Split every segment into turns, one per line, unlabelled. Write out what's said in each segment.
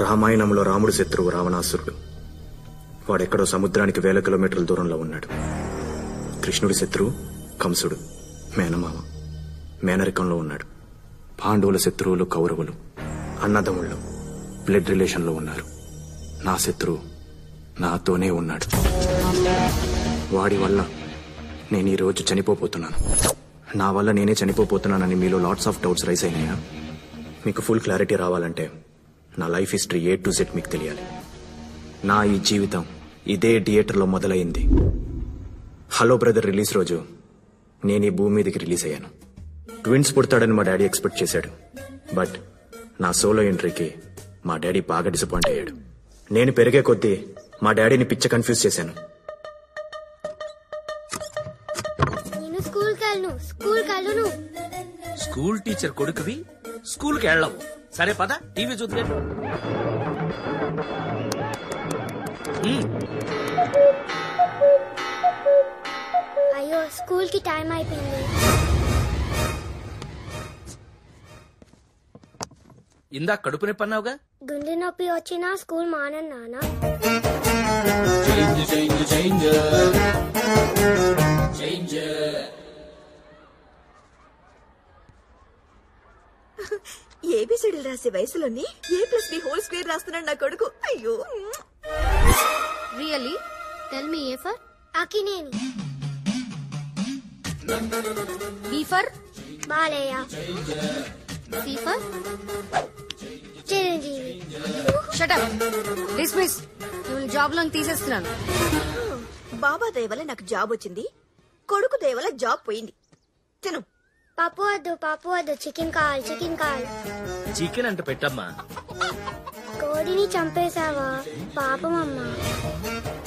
రామాయణంలో రాముడు శత్రువు రావణాసురుడు. వాడెక్కడో సముద్రానికి 1000 కిలోమీటర్ల దూరంలో ఉన్నాడు. కృష్ణుడి శత్రువు కంసుడు, మేనమామ, మేనరికంలో ఉన్నాడు. పాండవుల శత్రువులు కౌరవులు, అన్నదమ్ముళ్ళు, బ్లడ్ రిలేషన్లో ఉన్నారు. నా శత్రువు నాతోనే ఉన్నాడు. వాడి వల్ల నేను ఈ రోజు చనిపోతున్నాను. నా వల్ల నేనే చనిపోతున్నానని మీలో లాట్స్ ఆఫ్ డౌట్స్ రైజ్ అయినాయా? మీకు ఫుల్ క్లారిటీ రావాలంటే నా life history A to Z మీకు తెలియాలి. నా ఈ జీవితం ఇదే థియేటర్లో మొదలైంది. హలో బ్రదర్ రిలీజ్ రోజు నేను ఈ భూమి మీదకి రిలీజ్ అయ్యాను. ట్విన్స్ పుడతాడని మా డాడీ ఎక్స్పెక్ట్ చేశాడు. బట్ నా సోలో ఎంట్రీకి మా డాడీ బాగా డిసప్పాయింట్ అయ్యాడు. నేను పెరిగే కొద్దీ మా డాడీని పిచ్చ కన్ఫ్యూజ్ చేశాను.
స్కూల్ టీచర్ కొడుకువి స్కూల్కి వెళ్ళవు. సరే పద టీవీ చూద్దాం.
అయ్యో స్కూల్ కి టైం అయిపోయింది.
ఇందా కడుపు నొప్పి అన్నావుగా.
గుండె నొప్పి వచ్చినా స్కూల్ మానన్నా.
ఏబిసిడీలు రాసే వయసులోని A+B² రాస్తున్నాడు నా కొడుకు. అయ్యో
really tell me A for Akkineni, B for Balayya, C for Chiranjeevi.
Shut up, dismiss. నేను జాబ్ లోకి తీసేస్తున్నాను.
బాబా దయ వల్ల నాకు జాబ్ వచ్చింది, కొడుకు దయ వల్ల జాబ్ పోయింది. తిను.
పప్పు వద్దు, చికెన్ కావాలి, చికెన్ కావాలి.
చికెన్ అంటే పెట్టమ్మా.
కోడిని చంపేశావా పాపం అమ్మా.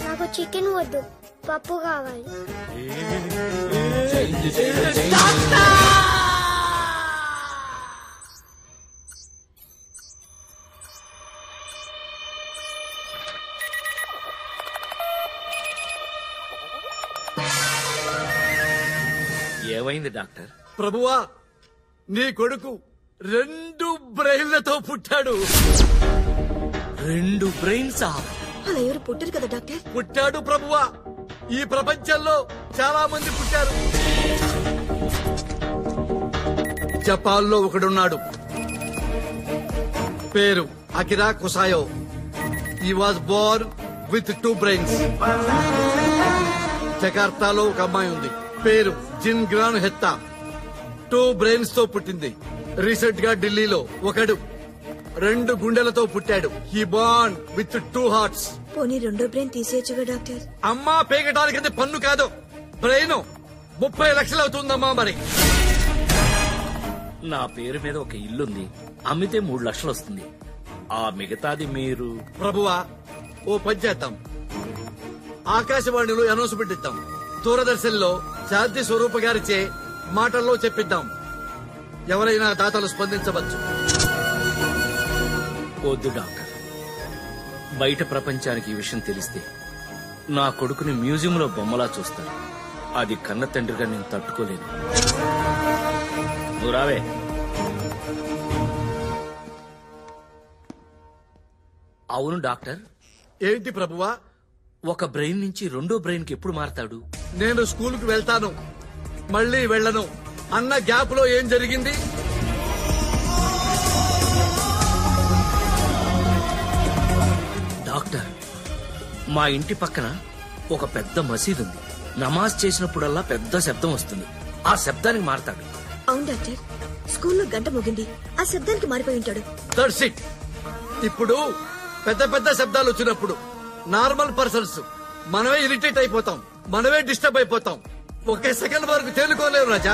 నాకు చికెన్ వద్దు, పప్పు కావాలి.
ఏమైంది డాక్టర్?
ప్రభువా, నీ కొడుకు 2 బ్రెయిన్లతో పుట్టాడు.
2 బ్రెయిన్సా?
అలా ఎవరు పుట్టారు కదా డాక్టర్?
పుట్టాడు ప్రభువా. ఈ ప్రపంచంలో చాలా మంది పుట్టారు. జపాన్లో ఒకడున్నాడు, పేరు అకిరా కుసాయో. ఈ వాజ్ బోర్న్ విత్ 2 బ్రెయిన్స్. జకార్తాలో ఒక అమ్మాయి ఉంది, పేరు జిన్గ్రాన్ హెత్తా. 2 బ్రెయిన్స్ తో పుట్టింది. రీసెంట్ గా ఢిల్లీలో ఒకడు 2 గుండెలతో పుట్టాడు. He Born with 2 hearts.
పోనీ 2 బ్రెయిన్ తీసేయచ్చుగా డాక్టర్?
అమ్మా, పేగటానికి పన్ను కాదు, బ్రెయిన్ 30 లక్షలు అవుతుందమ్మా. మరి
నా పేరు మీద ఒక ఇల్లుంది, అమ్మితే 3 లక్షలు వస్తుంది. ఆ మిగతాది మీరు?
ప్రభువా, ఓ పని చేద్దాం. ఆకాశవాణిలో అనౌన్స్మెంట్ ఇద్దాం, దూరదర్శన్ లో శాంతి స్వరూప గారిచే మాటల్లో చెప్పిద్దాం. ఎవరైనా దాతలు స్పందించవచ్చు.
వద్దు డాక్టర్, బయట ప్రపంచానికి ఈ విషయం తెలిస్తే నా కొడుకుని మ్యూజియంలో బొమ్మలా చూస్తాను. అది కన్న తండ్రిగా నేను తట్టుకోలేను. నువ్వు రావే. అవును డాక్టర్.
ఏంటి ప్రభువా?
ఒక బ్రెయిన్ నుంచి 2వ బ్రెయిన్ కి ఎప్పుడు మారతాడు?
నేను స్కూల్ కు వెళ్తాను, మళ్ళీ వెళ్ళను అన్న గ్యాప్ లో ఏం జరిగింది?
డాక్టర్, మా ఇంటి పక్కన ఒక పెద్ద మసీదు ఉంది. నమాజ్ చేసినప్పుడల్లా పెద్ద శబ్దం వస్తుంది. ఆ శబ్దానికి మారతాడు.
అవును డాక్టర్, స్కూల్లో గంట మోగింది, ఆ శబ్దానికి మారిపోయి ఉంటాడు.
That's it. ఇప్పుడు పెద్ద పెద్ద శబ్దాలు వచ్చినప్పుడు నార్మల్ పర్సన్స్ మనమే ఇరిటేట్ అయిపోతాం, మనమే డిస్టర్బ్ అయిపోతాం. 1 సెకండ్ వరకు తేలుకోలేవు రాజా.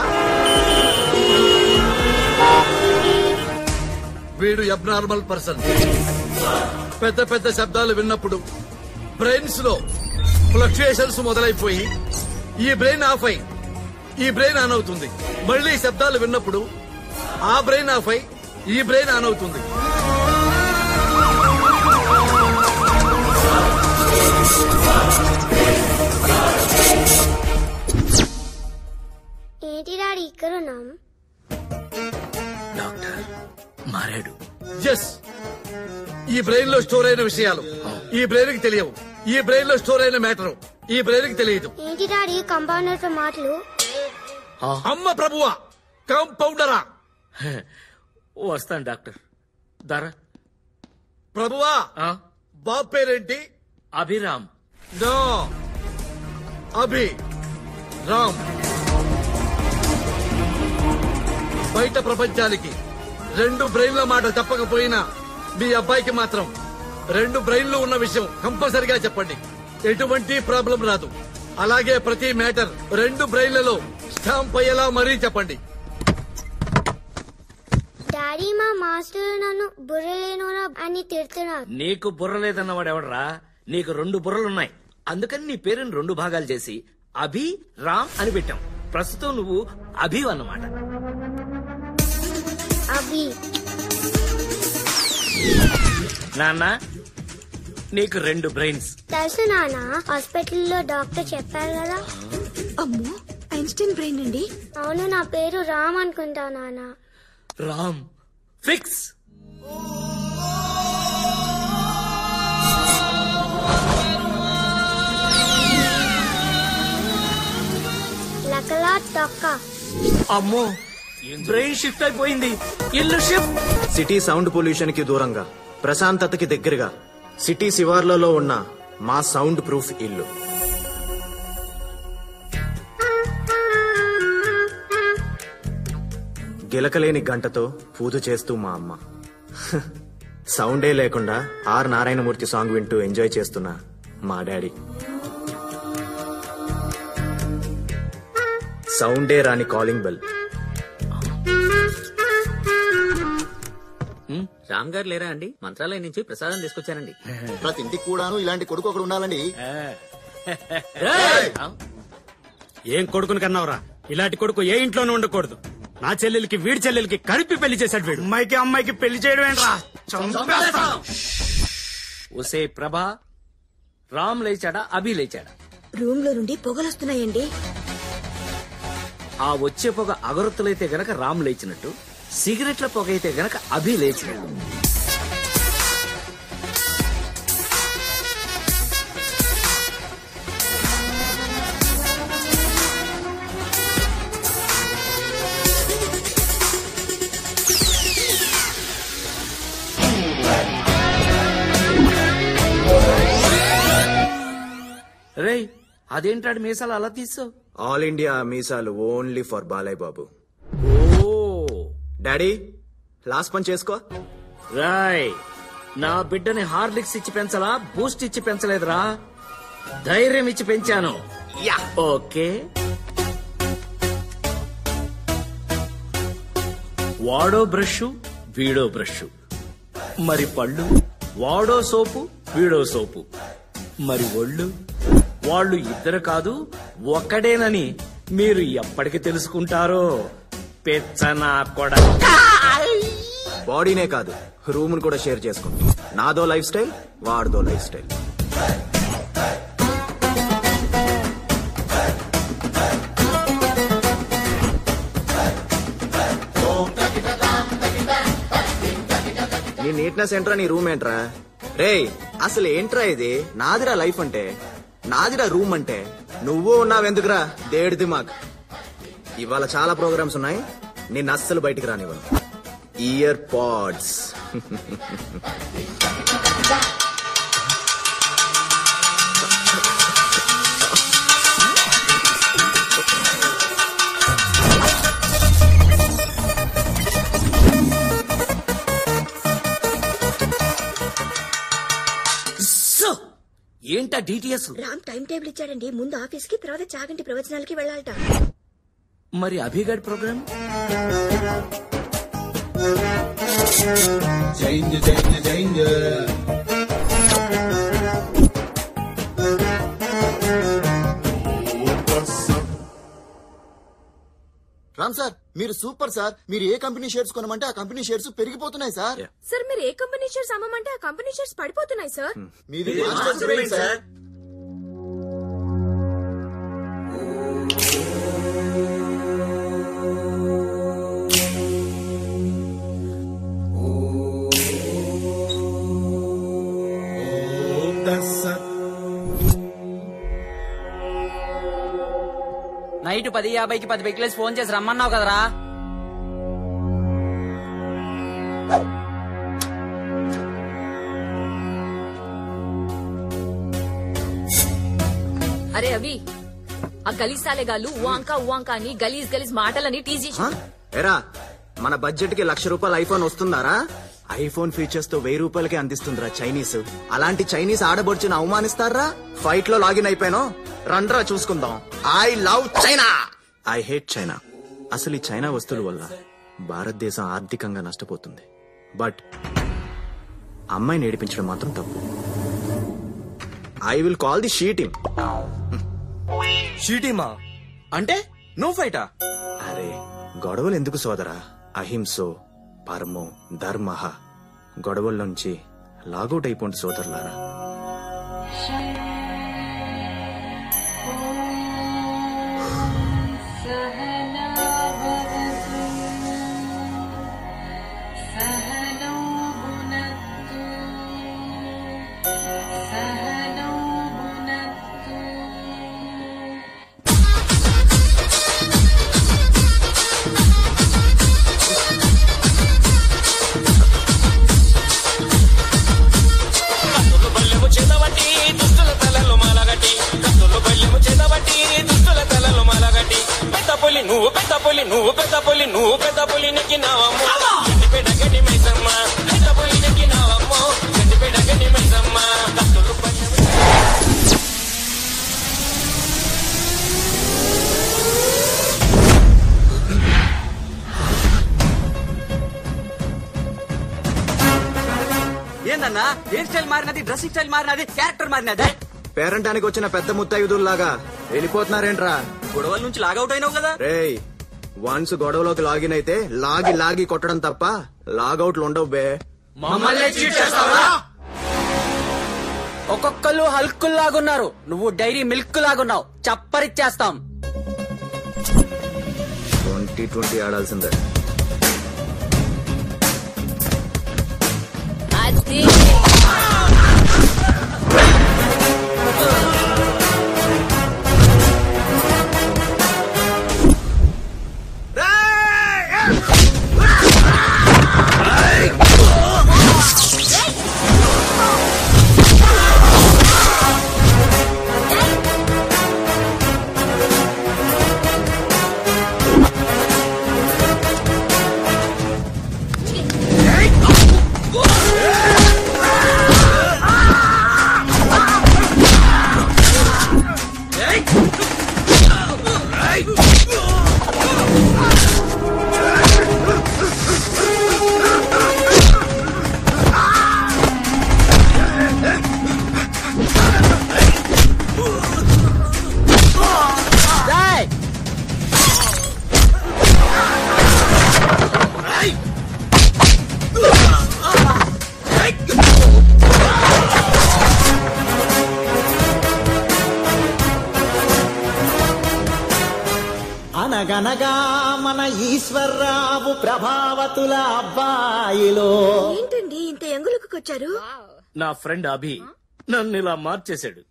వీడు అబ్నార్మల్ పర్సన్. పెద్ద పెద్ద శబ్దాలు విన్నప్పుడు బ్రెయిన్స్ లో ఫ్లక్చుయేషన్స్ మొదలైపోయి ఈ బ్రెయిన్ ఆఫ్ అయి ఈ బ్రెయిన్ ఆన్ అవుతుంది. మళ్ళీ శబ్దాలు విన్నప్పుడు ఆ బ్రెయిన్ ఆఫ్ అయి ఈ బ్రెయిన్ ఆన్ అవుతుంది.
ఏంటి డాడీ ఇక్కడ ఉన్నాం?
డాక్టర్ మారాడు.
ఎస్, ఈ బ్రెయిన్ లో స్టోర్ అయిన విషయాలు ఈ బ్రెయిన్ కి తెలియవు. ఈ బ్రెయిన్ లో స్టోర్ అయిన మ్యాటర్ ఈ బ్రెయిన్ కి తెలియదు.
ఏంటి డాడీ కంపౌండర్ తో మాటలు?
అమ్మ ప్రభువా, కాంపౌండరా?
వస్తాను డాక్టర్. ధర
ప్రభువా, బాబు పేరేంటి?
అభిరామ్.
నో, అభి రామ్. బయట ప్రపంచానికి 2 బ్రెయిన్ల మాట చెప్పకపోయినా మీ అబ్బాయికి మాత్రం 2 బ్రెయిన్లు ఉన్న విషయం కంపల్సరిగా చెప్పండి. ఎటువంటి ప్రాబ్లం రాదు. అలాగే ప్రతి మ్యాటర్ 2 బ్రెయిన్లలో స్టాంప్ అయ్యేలా మరీ చెప్పండి.
డాడీ మా మాస్టర్ నన్ను బుర్రలేనోరా అని తిడుతున్నారు.
నీకు బుర్ర లేదన్నవాడు ఎవడరా? నీకు 2 బుర్రలున్నాయి. అందుకని నీ పేరుని 2 భాగాలు చేసి అభి రామ్ అని పెట్టాం. ప్రస్తుతం నువ్వు అభి అన్నమాట.
అభి.
నాన్న, నీకు 2 బ్రెయిన్స్.
తెలుసు నాన్న, హాస్పిటల్లో డాక్టర్ చెప్పారు కదా.
అమ్మో, ఐన్స్టీన్ బ్రెయిన్ అండి.
అవును, నా పేరు రామ్ అనుకుంటా నాన్న.
రామ్ ఫిక్స్.
లకలా తొక్క.
అమ్మో, బ్రెయిన్ షిఫ్ట్ అయిపోయింది. ఇల్లు షిఫ్ట్.
సిటీ సౌండ్ పొల్యూషన్ కి దూరంగా, ప్రశాంతతకి దగ్గరగా, సిటీ శివార్లలో ఉన్న మా సౌండ్ ప్రూఫ్ ఇల్లు. గిలకలేని గంటతో పూజ చేస్తూ మా అమ్మ. సౌండే లేకుండా ఆర్ నారాయణమూర్తి సాంగ్ వింటూ ఎంజాయ్ చేస్తున్న మా డాడీ. సౌండే రాని కాలింగ్ బెల్.
రామ్ గారు లేరా అండి? మంత్రాలయం నుంచి ప్రసాదం తీసుకొచ్చానండి.
ప్రతి ఇంటికి కూడాను ఇలాంటి కొడుకు ఒకడు ఉండాలండి.
ఏం కొడుకుని కన్నావురా? ఇలాంటి కొడుకు ఏ ఇంట్లోనూ ఉండకూడదు. నా చెల్లెలకి వీడి చెల్లెలకి కలిపి పెళ్లి చేశాడు వీడు. అమ్మాయికి పెళ్లి చేయడం ఏంట్రా?
ఒసే ప్రభా, రామ్ లేచాడా అభి లేచాడా?
రూమ్ లో నుండి పొగలొస్తున్నాయండి.
ఆ వచ్చే పొగ అగరొత్తులైతే గనక రామ్ లేచినట్టు, సిగరెట్ల పొగ అయితే గనక అభి లేచినట్టు. రేయ్, అదేంటాడు మీసాలు అలా తీసావు?
ఆల్ ఇండియా మీసాలు ఓన్లీ ఫర్ బాలయ్య బాబు.
ఓ
డాడీ, లాస్ట్ పని చేసుకో.
రాయ్, నా బిడ్డని హార్లిక్స్ ఇచ్చి పెంచలా, బూస్ట్ ఇచ్చి పెంచలేదురా, ధైర్యం ఇచ్చి పెంచాను. ఓకే, వాడో బ్రష్ వీడో బ్రష్, మరి పళ్ళు వాడో సోపు వీడో సోపు, మరి ఒళ్ళు వాళ్ళు ఇద్దరు కాదు ఒక్కడేనని మీరు ఎప్పటికి తెలుసుకుంటారో పెచ్చనా కూడా.
బాడీనే కాదు, రూమ్ కూడా షేర్ చేసుకుంటాం. నాదో లైఫ్ స్టైల్, వాడిదో లైఫ్ స్టైల్. నీ నీట్నెస్ ఏంట్రా, నీ రూమ్ ఏంట్రా? రేయ్, అసలు ఏంట్రా ఇది? నాదిరా లైఫ్ అంటే, నాదిరా రూమ్ అంటే. నువ్వు ఉన్నావెందుకురా దేడి దిమాగ్. ఇవాళ చాలా ప్రోగ్రామ్స్ ఉన్నాయి, నిన్ను అస్సలు బయటికి రానివ్వను. Ear pods.
ఏంటా డిటిఎస్?
రామ్ టైం టేబుల్ ఇచ్చాడండి. ముందు ఆఫీస్ కి, తర్వాత చాగంటి ప్రవచనాలకి వెళ్ళాలట.
మరి అభిగడ్ ప్రోగ్రామ్?
రామ్ సార్, మీరు సూపర్ సార్. మీరు ఏ కంపెనీ షేర్స్ కొనమంటే ఆ కంపెనీ షేర్స్ పెరిగిపోతున్నాయి సార్.
సార్, మీరు ఏ కంపెనీ షేర్స్ అమ్మమంటే ఆ కంపెనీ షేర్స్ పడిపోతున్నాయి సార్.
మీరు మాస్టర్స్ బ్రెయిన్ సార్.
నైట్ 10:50కి 10 బెక్లేసి ఫోన్ చేసి రమ్మన్నావు కదరా.
అరే అవి ఆ గలీజ్ సాలేగాళ్ళు ఊంకా అని గలీజ్ మాటలని టీజ్ చేసి
ఎరా మన బడ్జెట్ కి ₹1,00,000 ఐఫోన్ వస్తుందారా? ఐఫోన్ ఫీచర్స్ తో ₹1000 అందిస్తుందిరా చైనీస్. అలాంటి చైనీస్ ఆడబడుచుని అవమానిస్తారా? ఫైట్ లో లాగిన్ అయిపోయాను, రండ్రా చూసుకుందాం. I love China, I hate China. అసలు ఈ చైనా వస్తువుల వల్ల భారతదేశం ఆర్థికంగా నష్టపోతుంది. బట్ అమ్మాయిని ఏడిపించడం మాత్రం తప్పు. I will call the she team.
షీటీమా అంటే నువ్వు ఫైటా?
అరే గొడవలు ఎందుకు సోదరా? అహింసో పరమో ధర్మః. గొడవల్లోంచి లాగౌట్ అయిపోండి సోదరులారా.
నువ్వు పెద్ద పులి నెక్కినావమ్మో, గడ్డిపేట గడ్డి మైసమ్మ. పెద్ద పులి నెక్కినావమ్మో, గడ్డిపేట గడ్డి మైసమ్మ. కత్తులు
ఏందన్నా హెయిర్ స్టైల్ మారినది, డ్రెస్సింగ్ స్టైల్ మారినది, క్యారెక్టర్ మారినది.
పేరంటానికి వచ్చిన పెద్ద ముత్తైదుల్లాగా వెళ్ళిపోతున్నారేంట్రా?
గొడవల నుంచి లాగౌట్ అయినావు కదా.
రేయ్ వన్స్ గొడవలోకి లాగిన్ అయితే లాగి కొట్టడం తప్ప లాగౌట్లు ఉండవు బే.
ఒక్కొక్కళ్ళు హల్కుల్ లాగున్నారు, నువ్వు డైరీ మిల్క్ లాగున్నావు. చప్పరిచ్చేస్తాం.
2020 ఆడాల్సిందే.
అనగనగా మన ఈశ్వర్రావు ప్రభావతుల అబ్బాయిలో.
ఏంటండి ఇంత ఎంగులకు వచ్చారు?
నా ఫ్రెండ్ అభి నన్ను ఇలా మార్చేశాడు.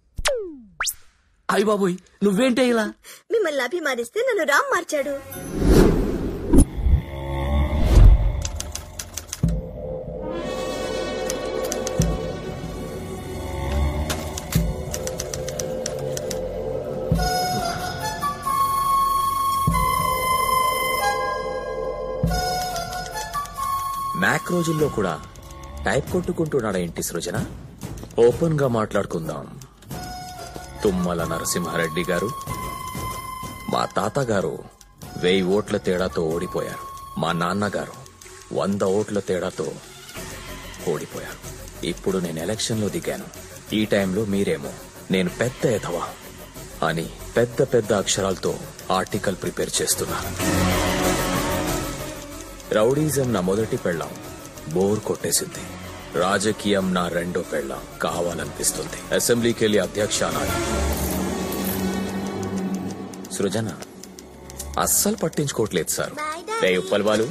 అయ్య బాబోయ్ నువ్వేంటే ఇలా?
మిమ్మల్ని అభిమానిస్తే నన్ను రామ్ మార్చాడు.
మ్యాక్ రోజుల్లో కూడా టైప్ కొట్టుకుంటున్నాడా ఏంటి సృజన? ఓపెన్ గా మాట్లాడుకుందాం. తుమ్మల నరసింహారెడ్డి గారు, మా తాతగారు 1000 ఓట్ల తేడాతో ఓడిపోయారు. మా నాన్నగారు 100 ఓట్ల తేడాతో ఓడిపోయారు. ఇప్పుడు నేను ఎలక్షన్ లో దిగాను. ఈ టైంలో మీరేమో నేను పెద్ద ఎదవా అని పెద్ద పెద్ద అక్షరాలతో ఆర్టికల్ ప్రిపేర్ చేస్తున్నారు. రౌడీజం నా మొదటి పెళ్ళాం, బోర్ కొట్టేసింది. రాజకీయం నా రెండో పెళ్ళాం, కావాలనిపిస్తుంది. అసెంబ్లీకి వెళ్లి అధ్యక్ష సృజన అస్సలు పట్టించుకోవట్లేదు సార్. రే ఉప్పల్ బాలు,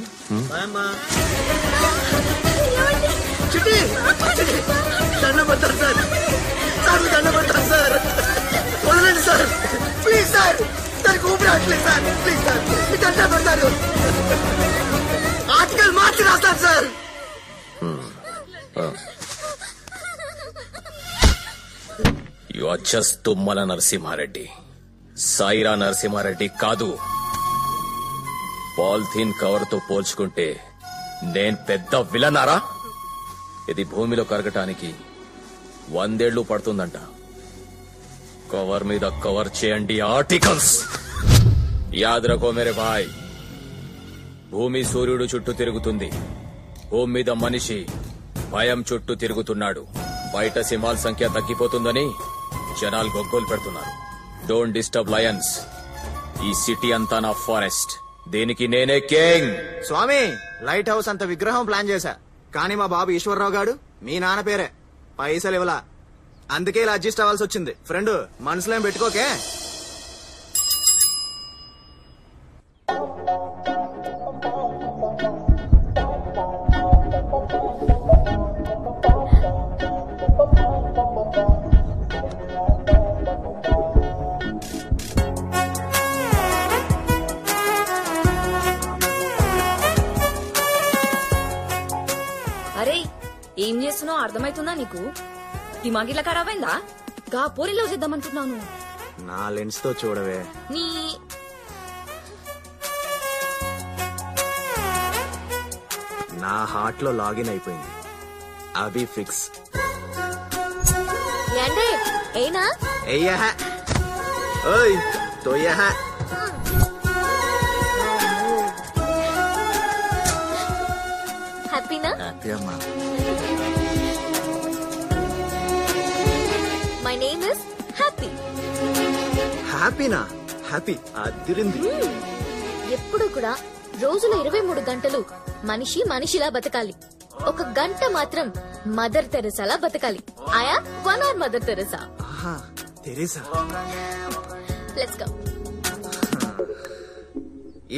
అచ్చస్ తుమ్మల నరసింహారెడ్డి, సాయిరా నరసింహారెడ్డి కాదు. పాలిథీన్ కవర్ తో పోల్చుకుంటే నేను పెద్ద విలనారా? ఇది భూమిలో కరగటానికి 100 ఏళ్లు పడుతుందంట. కవర్ మీద కవర్ చేయండి ఆర్టికల్స్. యాద్ రఖో మేరే భాయ్, భూమి సూర్యుడు చుట్టూ తిరుగుతుంది, భూమి మీద మనిషి భయం చుట్టూ తిరుగుతున్నాడు. బయట సింహాల సంఖ్య తగ్గిపోతుందని జనాలు గొగ్గోలు పెడుతున్నారు. Don't disturb Lions. ఈ సిటీ అంతా నా ఫారెస్ట్, దీనికి నేనే కింగ్.
స్వామి, లైట్ హౌస్ అంత విగ్రహం ప్లాన్ చేశా, కానీ మా బాబు ఈశ్వరరావు గారు మీ నాన్న పేరే, పైసలు ఇవ్వలా. అందుకే ఇలా అడ్జస్ట్ అవ్వాల్సి వచ్చింది. ఫ్రెండ్, మనసులో ఏం పెట్టుకోకే.
అరే ఏం చేస్తున్నావు అర్థమైతుందా నీకు? దిమాగిలా ఖరాబ్ అయిందా? గా పోరిలో చేద్దామంటున్నాను.
నా లెన్స్ తో చూడవే.
నీ
నా హార్ట్ లో లాగిన్ అయిపోయింది. అవి ఫిక్స్.
ఏంటే ఏనా
ఎయ్యహ ఓయ్ తోయహ.
హ్యాపీనా?
హ్యాపీ అమ్మా.
My name is Happy.
హ్యాపీనా? హ్యాపీ అదిరింది.
ఎప్పుడు కూడా రోజులో 23 గంటలు మనిషి మనిషిలా బతకాలి. ఒక గంట మాత్రం మదర్ తెరెసాలా బతకాలి. ఆయా 1 hour Mother Teresa.
Teresa,
let's go.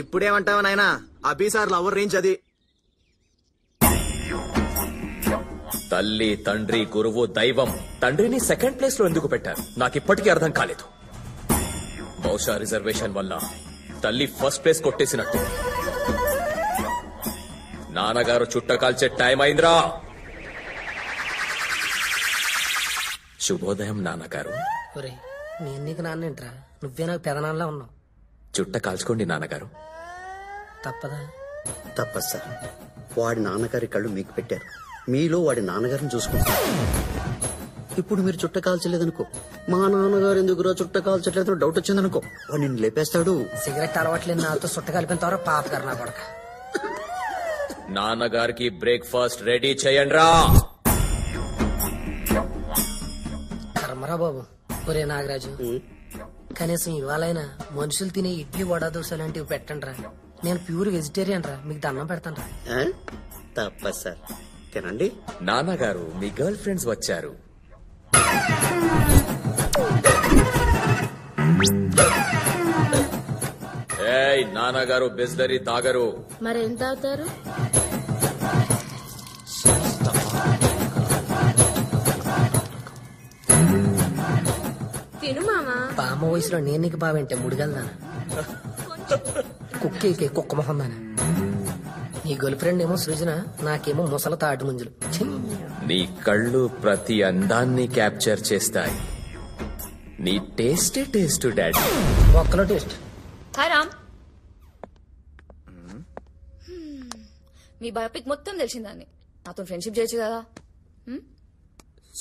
ఇప్పుడేమంటావు నాయనా? అభిసార్ లవర్ రేంజ్ అది.
తల్లి, తండ్రి, గురువు, దైవం. తండ్రిని సెకండ్ ప్లేస్ లో ఎందుకు పెట్టారు నాకిప్పటికీ అర్థం కాలేదు. బహుశా రిజర్వేషన్ వల్ల తల్లి ఫస్ట్ ప్లేస్ కొట్టేసినట్టు. నాన్నగారు చుట్ట కాల్చే టైం అయిందిరా. శుభోదయం నాన్నగారు.
నేను నీకు నాన్నేంట్రా? నువ్వే నాకు పెదనాన్నలా ఉన్నావు.
చుట్ట కాల్చుకోండి నాన్నగారు.
తప్పదా?
తప్పదు సార్. వాడి నాన్నగారి కళ్ళు మీకు పెట్టారు, మీలో వాడి నాన్నగారిని చూసుకుంటారు. ఇప్పుడు మీరు చుట్ట కాల్చలేదనుకో, మా నాన్నగారు ఎందుకురా చుట్ట కాల్చట్లేదు డౌట్ వచ్చిందనుకో, వాడు నిన్ను లేపేస్తాడు.
సిగరెట్ అలవాట్లేదు నాతో చుట్ట కలిపిన తర్వాత పాపగారు నా కొడక.
నాన్నగారికి బ్రేక్ఫాస్ట్ రెడీ చేయండి రా.
కర్మరా బాబు. ఒరే నాగరాజు, కనీసం ఇవాళైనా మనుషులు తినే ఇడ్లీ వడ దోశ లాంటివి పెట్టండి రా. నేను ప్యూర్ వెజిటేరియన్ రా, మీకు దండం పెడతాను రా.
తప్పదు సార్, తినండి.
నాన్నగారు, మీ గర్ల్ ఫ్రెండ్స్ వచ్చారు. ఏయ్ నాన్నగారు బిస్లరీ తాగరు.
మరేం తాగుతారు? తిను మామా.
బామ్మ వయసులో నేను నీకు బావేంటే ముడిగలదానా? కుక్కేకే కుక్క మొహం దానా? నీ గర్ల్ ఫ్రెండ్ ఏమో సృజన, నాకేమో ముసల తాటి ముంజులు.
నీ కళ్ళు ప్రతి అందాన్ని క్యాప్చర్ చేస్తాయి. నీ టేస్టే టేస్ట్ డాడీ.
ఒక్కలో టేస్ట్.
హాయ్ రామ్. మీ బయోపిక్ మొత్తం తెలిసిందాన్ని. నాతో ఫ్రెండ్షిప్ చేయొచ్చు కదా.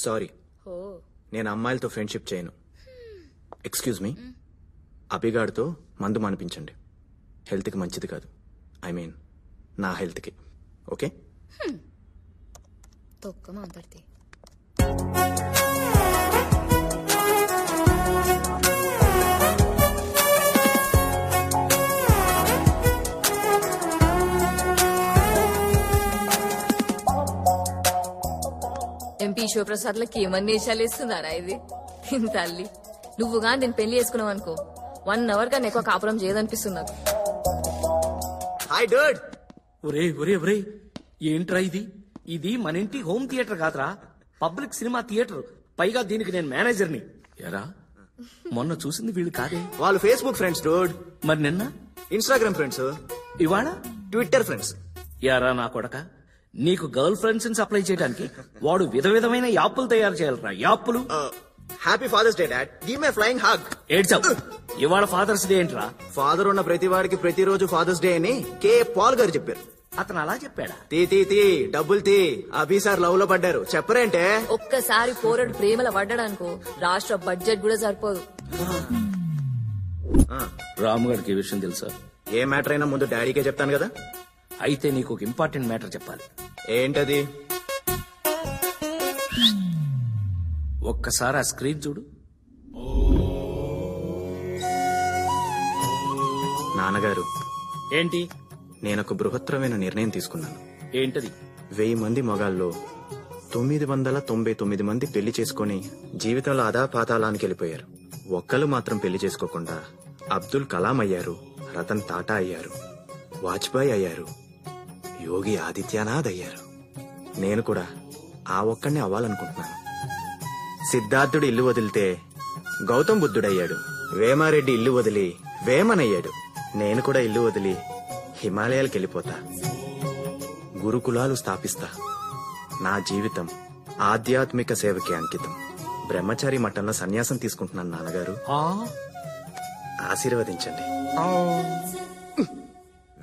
సారీ,
ఓ
నేను అమ్మాయిలతో ఫ్రెండ్షిప్ చేయను. ఎక్స్క్యూజ్ మీ, అభిగాడితో మందు మానిపించండి. హెల్త్కి మంచిది కాదు. ఐ మీన్ నా హెల్త్కి. ఓకే?
తొక్క మాట్లాడితే ఎంపీ శివప్రసాద్ లకి ఏమన్నీ వేషాలు వేస్తున్నారా ఇది? తల్లి, నువ్వుగా నేను పెళ్లి చేసుకున్నావు అనుకో, 1 hour కన్నా ఎక్కువ కాపురం చేయదనిపిస్తుంది నాకు.
హాయ్ డర్డ్.
ఒరే ఒరే ఒరే, ఏంట్రా ఇది? ఇది మన ఇంటి హోమ్ థియేటర్ కాదురా, పబ్లిక్ సినిమా థియేటర్. పైగా దీనికి నేను మేనేజర్ని. ఎరా మొన్న చూసింది వీళ్ళు కాదే.
వాళ్ళు ఫేస్బుక్ ఫ్రెండ్స్ డర్డ్.
మరి నిన్న
ఇన్స్టాగ్రామ్ ఫ్రెండ్స్,
ఇవాళ
ట్విట్టర్ ఫ్రెండ్స్.
యారా నా కొడక, నీకు గర్ల్ ఫ్రెండ్స్ ని సప్లై చేయడానికి వాడు విధమైన యాప్లు తయారు చేయాలరా. యాప్లు
happy father's day dad. Give my flying hug.
ఏడ్చావు. ఇవాళ ఫాదర్స్ డే ఏంట్రా?
ఫాదర్ ఉన్న ప్రతి వాడికి ప్రతిరోజు ఫాదర్స్ డే అని కే పాల్ గారు చెప్పారు.
అతను అలా చెప్పాడా?
తీ డబ్బులు తీ. అభి సార్ లవ్ లో పడ్డారు. చెప్పరేంటే?
ఒక్కసారి పోరడు ప్రేమలో పడ్డాడనుకో రాష్ట్ర బడ్జెట్ కూడా సరిపోదు.
రాము గారికి ఈ విషయం తెలుసా?
ఏ మ్యాటర్ అయినా ముందు డాడీకే చెప్తాను కదా.
అయితే నీకు ఒక ఇంపార్టెంట్ మ్యాటర్ చెప్పాలి.
ఏంటది?
ఒక్కసారి ఆ స్క్రీన్ చూడు.
నాన్నగారు,
ఏంటి?
నేనొక బృహత్తరమైన నిర్ణయం తీసుకున్నాను.
ఏంటది?
1000 మంది మగాల్లో 999 మంది పెళ్లి చేసుకుని జీవితంలో అదా పాతాళానికి వెళ్ళిపోయారు. ఒక్కరు మాత్రం పెళ్లి చేసుకోకుండా అబ్దుల్ కలాం అయ్యారు, రతన్ టాటా అయ్యారు, వాజ్పేయి అయ్యారు, యోగి ఆదిత్యనాథ్ అయ్యారు. నేను కూడా ఆ ఒక్కడిని అవ్వాలనుకుంటున్నాను. సిద్ధార్థుడు ఇల్లు వదిలితే గౌతమ్ బుద్ధుడయ్యాడు. వేమారెడ్డి ఇల్లు వదిలి వేమనయ్యాడు. నేను కూడా ఇల్లు వదిలి హిమాలయాలకు వెళ్ళిపోతా. గురుకులాలు స్థాపిస్తా. నా జీవితం ఆధ్యాత్మిక సేవకి అంకితం. బ్రహ్మచారి మఠంలో సన్యాసం తీసుకుంటున్నాను నాన్నగారు. ఆశీర్వదించండి.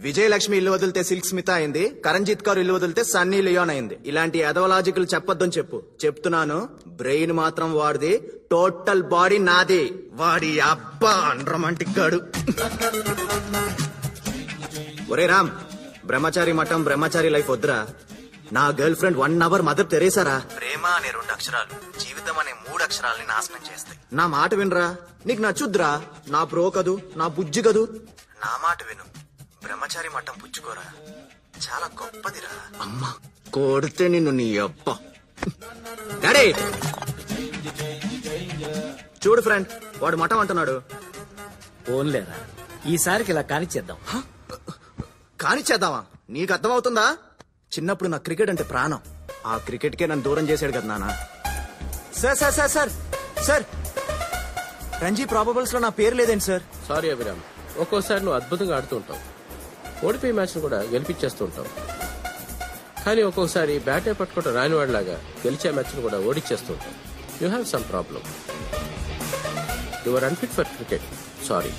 విజయలక్ష్మి ఇల్లు వదిలితే సిల్క్ స్మిత అయింది. కరణ్జిత్ కౌర్ ఇల్లు వదిలితే సన్నీ లియోన్ అయింది. ఇలాంటి ఎదవలాజికల్ చెప్పొద్దని చెప్పు. చెప్తున్నాను, బ్రెయిన్ మాత్రం వాడిది, టోటల్ బాడీ నాది. వాడి అబ్బా రొమాంటిక్ గాడు. ఒరే రామ్, బ్రహ్మచారి మఠం బ్రహ్మచారి లైఫ్ వద్దురా. నా గర్ల్ ఫ్రెండ్ 1 hour మదర్ తెరేసారా. ప్రేమ అనే 2 అక్షరాలు జీవితం అనే 3 అక్షరాలని నాశనం చేస్తాయి. నా మాట వినరా. నీకు నచ్చుద్రా. నా ప్రో కదూ, నా బుజ్జి కదూ. నా మాట విను. బ్రహ్మచారి మఠం పుచ్చుకోరా. చాలా గొప్పదిరా. అమ్మా కొడితే నిన్ను నీ అబ్బా. డాడీ చూడు ఫ్రెండ్, వాడు మఠం అంటున్నాడు.
ఓన్లేరా, ఈసారికి ఇలా కానిచ్చేద్దాం.
కానిచ్చేద్దామా? నీకు అర్థమవుతుందా? చిన్నప్పుడు నాకు క్రికెట్ అంటే ప్రాణం. ఆ క్రికెట్ కే నన్ను దూరం చేశాడు కదా నాన్న. Sir sir sir sir sir Ranji probables లో నా పేరు లేదేంటి సార్?
సారీ అభిరామ్, ఒక్కోసారి నువ్వు అద్భుతంగా ఆడుతూ ఉంటావు. ఓడిపోయే మ్యాచ్ ను కూడా గెలిపించేస్తూ ఉంటావు. కానీ ఒక్కొక్కసారి బ్యాటే పట్టుకుంటూ రానివాడిలాగా గెలిచే మ్యాచ్ ను కూడా ఓడిచ్చేస్తూ ఉంటావు. You have some problem. You are unfit for cricket. Sorry.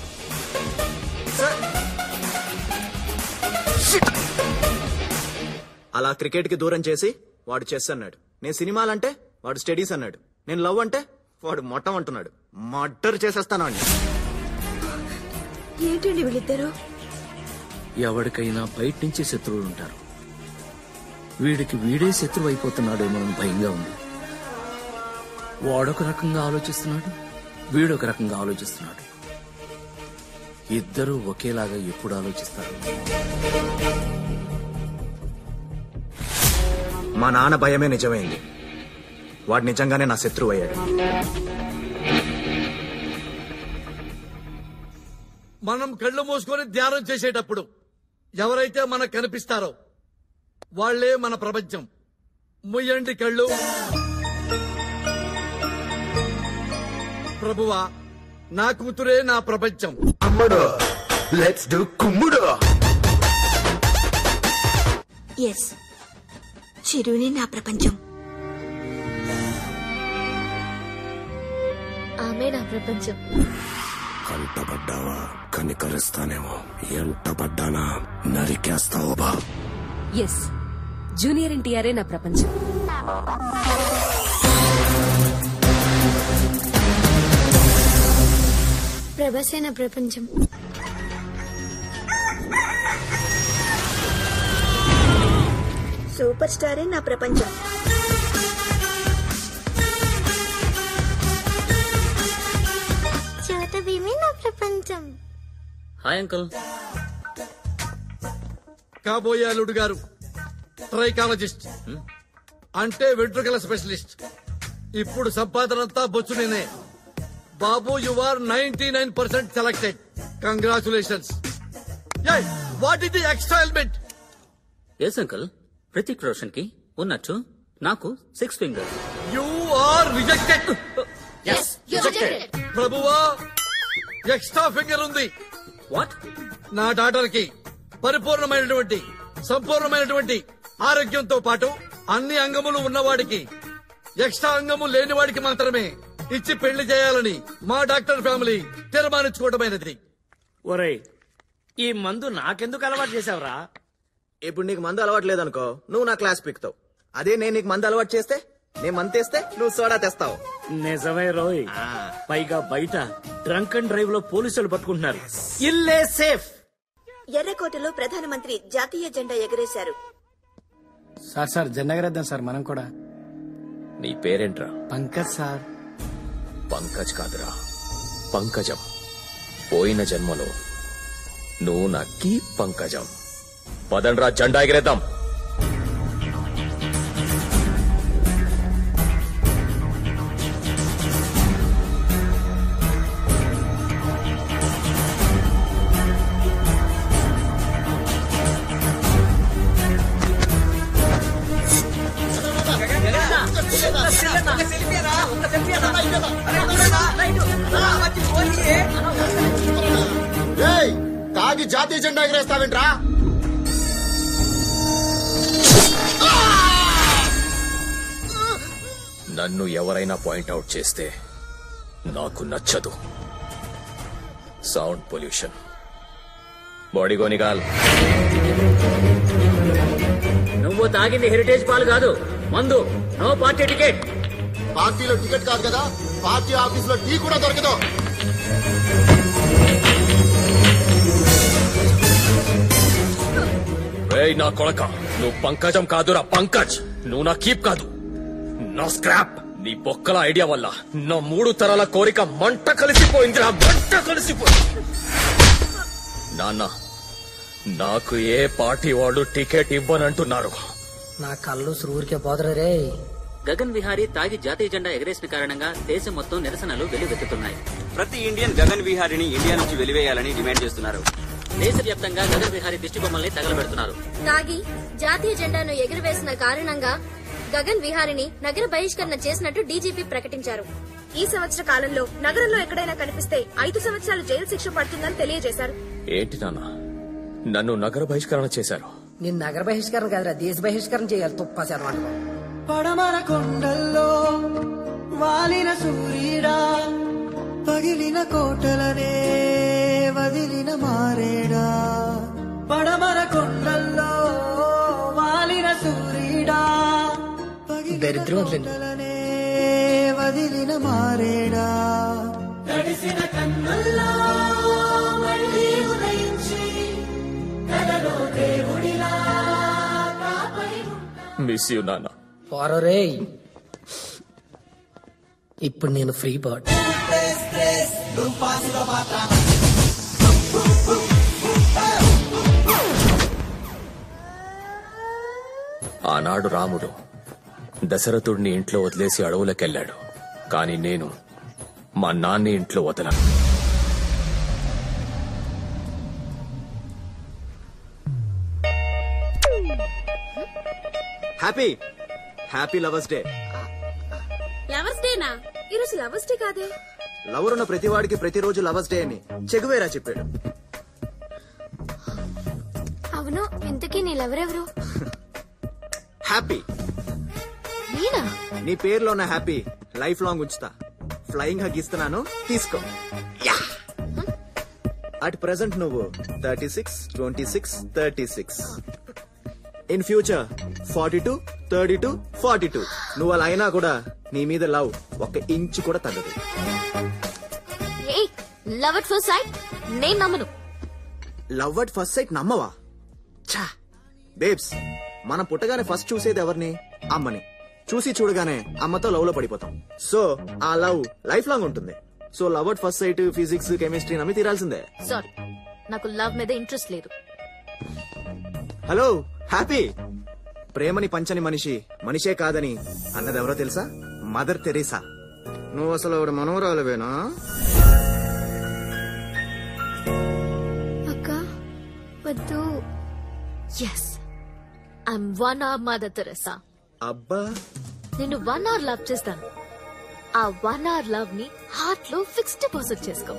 అలా క్రికెట్ కి దూరం చేసి వాడు చెస్ అన్నాడు. నేను సినిమాలంటే వాడు స్టడీస్ అన్నాడు. నేను లవ్ అంటే వాడు మొట్టం అంటున్నాడు. మర్డర్ చేసేస్తాను అండి.
ఏంటండి వీళ్ళిద్దరు?
ఎవరికైనా బయట నుంచి శత్రువులు ఉంటారు. వీడికి వీడే శత్రువు అయిపోతున్నాడేమో అని భయంగా ఉంది. వాడొక రకంగా ఆలోచిస్తున్నాడు, వీడొక రకంగా ఆలోచిస్తున్నాడు. ఇద్దరూ ఒకేలాగా ఎప్పుడు ఆలోచిస్తారు?
మా నాన్న భయమే నిజమైంది. వాడు నిజంగానే నా శత్రువు అయ్యాడు.
మనం కళ్ళు మూసుకొని ధ్యానం చేసేటప్పుడు ఎవరైతే మనకు కనిపిస్తారో వాళ్లే మన ప్రపంచం. ముయ్యండి కళ్ళు. ప్రభువా, నా కూతురే నా ప్రపంచం.
అమ్మడు, లెట్స్ డు కుమ్ముడు.
ఎస్, చిరునే నా ప్రపంచం.
ఆమె నా ప్రపంచం.
కంటపడ్డావా? కనికరిస్తానేమో. ఎంటపడ్డానా? నరికేస్తావు బా.
ఎస్, జూనియర్ ఎన్టీఆరే నా ప్రపంచం.
ప్రభాసే నా ప్రపంచం.
సూపర్ స్టారే నా ప్రపంచం.
చోట భీమే నా ప్రపంచం.
Hi uncle.
కాబోయే అల్లుడు గారు ట్రైకాలజిస్ట్ అంటే వెంట్రుకల స్పెషలిస్ట్. ఇప్పుడు సంపాదనంతా బొచ్చునేనే. బాబు, you are 99% selected. Congratulations. What is the extra element?
Yes uncle, Pratik Roshan కి ఉన్నట్టు నాకు 6 fingers.
You are rejected. ప్రభువా, ఎక్స్ట్రా ఫింగర్ ఉంది.
వాట్?
నా డాటర్ కి పరిపూర్ణమైనటువంటి సంపూర్ణమైనటువంటి ఆరోగ్యంతో పాటు అన్ని అంగములు ఉన్నవాడికి, ఎక్స్ట్రా అంగము లేని వాడికి మాత్రమే ఇచ్చి పెళ్లి చేయాలని మా డాక్టర్ ఫ్యామిలీ తీర్మానించుకోవడమైనది.
ఒరేయ్, ఈ మందు నాకెందుకు అలవాటు చేసావురా?
ఇప్పుడు నీకు మందు అలవాటు లేదనుకో, నువ్వు నా క్లాస్ పిక్తావు. అదే నేను నీకు మందు అలవాటు చేస్తే, నేను మందు తెస్తే నువ్వు సోడా తెస్తావు.
నిజమే రోయ్. పైగా బయట డ్రంక్ అండ్ డ్రైవ్ లో పోలీసులు పట్టుకుంటున్నారు. ఇల్లే సేఫ్.
ఎర్రకోటలో ప్రధానమంత్రి జాతీయ జెండా ఎగరేశారు.
సార్ జెండా ఎగరేద్దాం సార్ మనం కూడా.
నీ పేరేంట్రా?
పంకజ్ సార్.
పంకజ్ కాదురా, పంకజం. పోయిన జన్మలో నువ్వు నా కీ పంకజం. పదండ్రా, జెండా ఎగరేద్దాం.
తాగి జాతీయ జెండా ఎగరేస్తావేంట్రా?
నన్ను ఎవరైనా పాయింట్అవుట్ చేస్తే నాకు నచ్చదు. Sound pollution. బాడీగోనిగాల్,
నువ్వు తాగింది హెరిటేజ్ పాలు కాదు, మందు. No party ticket.
పార్టీలో టికెట్ కాదు కదా, పార్టీ ఆఫీస్ లో టీ కూడా దొరకదు.
రేయ్ నా కొడక, నువ్వు పంకజం కాదురా పంకజ్. నువ్వు నా కీప్ కాదు, నా స్క్రాప్. నీ బొక్కల ఐడియా వల్ల నా 3 తరాల కోరిక మంట కలిసిపోయిందిరా, మంట కలిసిపోయింది. నాన్న, నాకు ఏ పార్టీ వాళ్ళు టికెట్ ఇవ్వనంటున్నారు.
నా కళ్ళు ఊరికే పోదరు రే.
గగన్ విహారీ తాగి జాతీయ జెండా ఎగరేసిన కారణంగా దేశం మొత్తం నిరసనలు వెల్లువెత్తుతున్నాయి.
ప్రతి ఇండియన్ గగన్ విహారీని ఇండియా నుంచి వెలివేయాలని డిమాండ్ చేస్తున్నారు.
దేశవ్యాప్తంగా గగన్ విహారీ దిష్టి బొమ్మల్ని తగలబెడుతున్నారు.
తాగి జాతీయ జెండాను ఎగురవేసిన కారణంగా గగన్ విహారిని నగర బహిష్కరణ చేసినట్టు డీజీపీ ప్రకటించారు.
ఈ సంవత్సర కాలంలో నగరంలో ఎక్కడైనా కనిపిస్తే 5 సంవత్సరాలు జైలు శిక్ష పడుతుందని తెలియజేశారు.
ఏంటి నాన్న, నన్ను నగర బహిష్కరణ చేశారు?
నేను నగర బహిష్కరణ కాదురా, దేశ బహిష్కరణ చేయాలి. తుప్పాశారు మాట.
పడమర కొండల్లో వాలిన సూర్యుడా, పగిలిన కోటలనే వదిలిన మారేడా. పడమర కొండల్లో వాలిన సూర్యుడా,
దరిద్రం
కోటలనే వదిలిన మారేడా. తడిసిన కన్నుల్లో మళ్ళీ ఉదయించి కలలో దేవుడిలా
మిస్ యూ నాన్న.
పోరే, ఇప్పుడు నేను ఫ్రీ బర్డ్.
ఆనాడు రాముడు దశరథుడిని ఇంట్లో వదిలేసి అడవులకెళ్లాడు. కాని నేను మా నాన్ని ఇంట్లో వదలను.
Happy happy lovers day.
Lovers డేనా? ఈరోజు లవర్స్ డే కాదే.
లవర్ ఉన్న ప్రతివాడికి ప్రతిరోజు లవర్స్ డే అని చెగువేరా చెప్పాడు.
అవును, ఇంతకీ నీళ్ళెవరెవరు?
హ్యాపీ.
నేనా?
నీ పేరులో ఉన్న హ్యాపీ లైఫ్ లాంగ్ ఉంచుతా. ఫ్లయింగ్ హగ్ ఇస్తున్నాను, తీసుకో. అట్ ప్రెసెంట్ నువ్వు 36, 26, 36. In future 42, 32, 42. నువ్వు అలా అయినా కూడా నీ మీద లవ్ 1 ఇంచు కూడా తగ్గదు.
లవ్ అట్ ఫస్ట్ సైట్ నేను నమ్మను.
లవ్ అట్ ఫస్ట్ సైట్ నమ్మవా? ఛా బేబ్స్, మనం పుట్టగానే ఫస్ట్ చూసేది ఎవరిని? అమ్మని. చూసి చూడగానే అమ్మతో లవ్ లో పడిపోతాం. సో ఆ లవ్ లైఫ్ లాంగ్ ఉంటుంది. So love at first site, physics, chemistry నమ్మి తీరాల్సిందే.
సారీ, నాకు లవ్ మీద ఇంట్రెస్ట్ లేదు.
హలో హ్యాపీ, ప్రేమని పంచని మనిషి మనిషే కాదని అన్నదెవరో తెలుసా? Mother Teresa. నువ్వు అసలు ఆవిడ మనవరాలువేనా?
అక్క వద్దు.
Yes, I'm 1 hour Mother Teresa.
అబ్బా,
నేను 1 hour లవ్ చేస్తాను. ఆ 1 hour లవ్ ని హార్ట్ లో ఫిక్స్ డిపాజిట్ చేసుకో.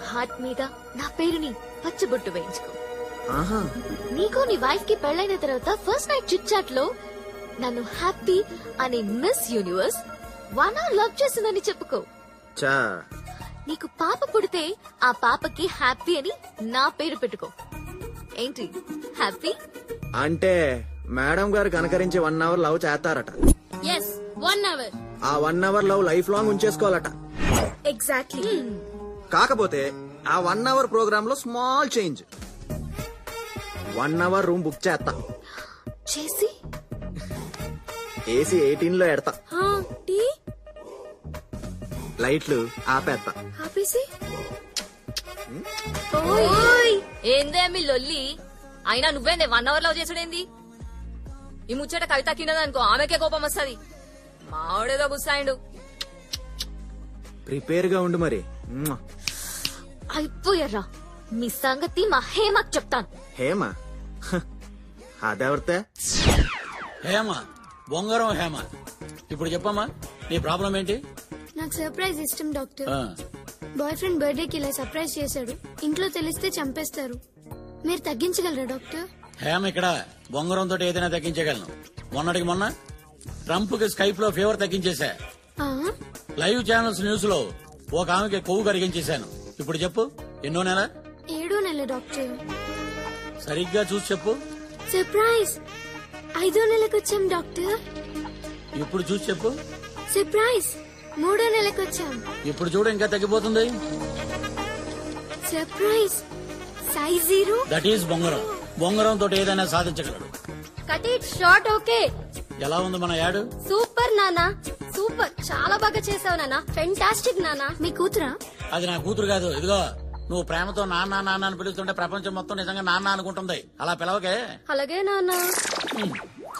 హార్ట్ మీద నా పేరుని పచ్చబొట్టు వేయించుకో.
ఆహా,
నీకు నీ వైఫ్ కి పెళ్లైన తర్వాత ఫస్ట్ నైట్ చిట్ చాట్ లో నన్ను హ్యాపీ అనే మిస్ యూనివర్స్ 1 hour లవ్ చేసిందని చెప్పుకో.
అచ్చా
నీకు పాప పుడితే ఆ పాపకి హ్యాపీ అని నా పేరు పెట్టుకో. ఏంటి హ్యాపీ?
అంటే మేడం గారు కనకరించి 1 అవర్ లవ్ చేస్తారట.
Yes 1 hour.
ఆ 1 అవర్ లవ్ లైఫ్ లాంగ్ ఉంచేసుకోవాలట.
ఎగ్జాక్ట్లీ.
కాకపోతే ఆ 1 అవర్ ప్రోగ్రామ్ లో small change. 1 hour room book చేస్తా
చేసి
ఏసీ 18 లో ఎడతా. లైట్లు ఆపేస్తా.
ఆపేసి ఏందే మీ లొల్లి? అయినా నువ్వేందే 1 అవర్ లవ్ చేసుడేంది? ఈ ముచ్చట కవిత కిందనుకో ఆమెకే కోపం వస్తుంది. మావిడేదో గుస్సాయిండు.
ప్రిపేర్ గా ఉండు మరి.
అయిపోయారా మీ సంగతి మా హేమకు చెప్తాను.
హేమ అదెవరితే?
హేమ బొంగరం హేమ. ఇప్పుడు చెప్పమ్మా నీ ప్రాబ్లం ఏంటి?
నాకు సర్ప్రైజ్ ఇష్టం డాక్టర్.
ఆ,
బాయ్ ఫ్రెండ్ బర్త్డే కి ఇలా సర్ప్రైజ్ చేశాడు. ఇంట్లో తెలిస్తే చంపేస్తారు. మీరు తగ్గించగలరా డాక్టర్?
హేమ ఇక్కడ బొంగరం తోటి ఏదైనా తగ్గించగలను. మొన్నటికి మొన్న ట్రంప్ కి స్కైప్ లో ఫీవర్ తగ్గించేశా. లైవ్ ఛానల్స్ న్యూస్ లో ఒక ఆమెకి కొవ్వు కరిగించేశాను. ఇప్పుడు చెప్పు ఎన్నో నెల?
7వ నెల డాక్టర్.
సరిగ్గా చూసి చెప్పు.
సర్ప్రైజ్ 5వ నెలకు వచ్చాం డాక్టర్.
ఇప్పుడు చూసి చెప్పు.
సర్ప్రైజ్ 3వ నెలకు వచ్చాం.
ఇప్పుడు చూడు ఇంకా తగ్గిపోతుంది.
Surprise size 0.
దట్ ఈస్ బొంగరం. బొంగరం తోటి ఏదైనా సాధించగలడు.
Cut it short. ఓకే.
ఎలా ఉంది మన యాడ్?
సూపర్ నానా, సూపర్. చాలా బాగా చేసావు నానా. ఫెంటాస్టిక్ నానా. మీ కూతురా?
అది నా కూతురు కాదు. ఇదిగో నువ్వు ప్రేమతో నాన్న నాన్న అని పిలుస్తుంటే ప్రపంచం మొత్తం నిజంగా నాన్న అనుకుంటుంది. అలా పిలవకే.
అలాగే నానా.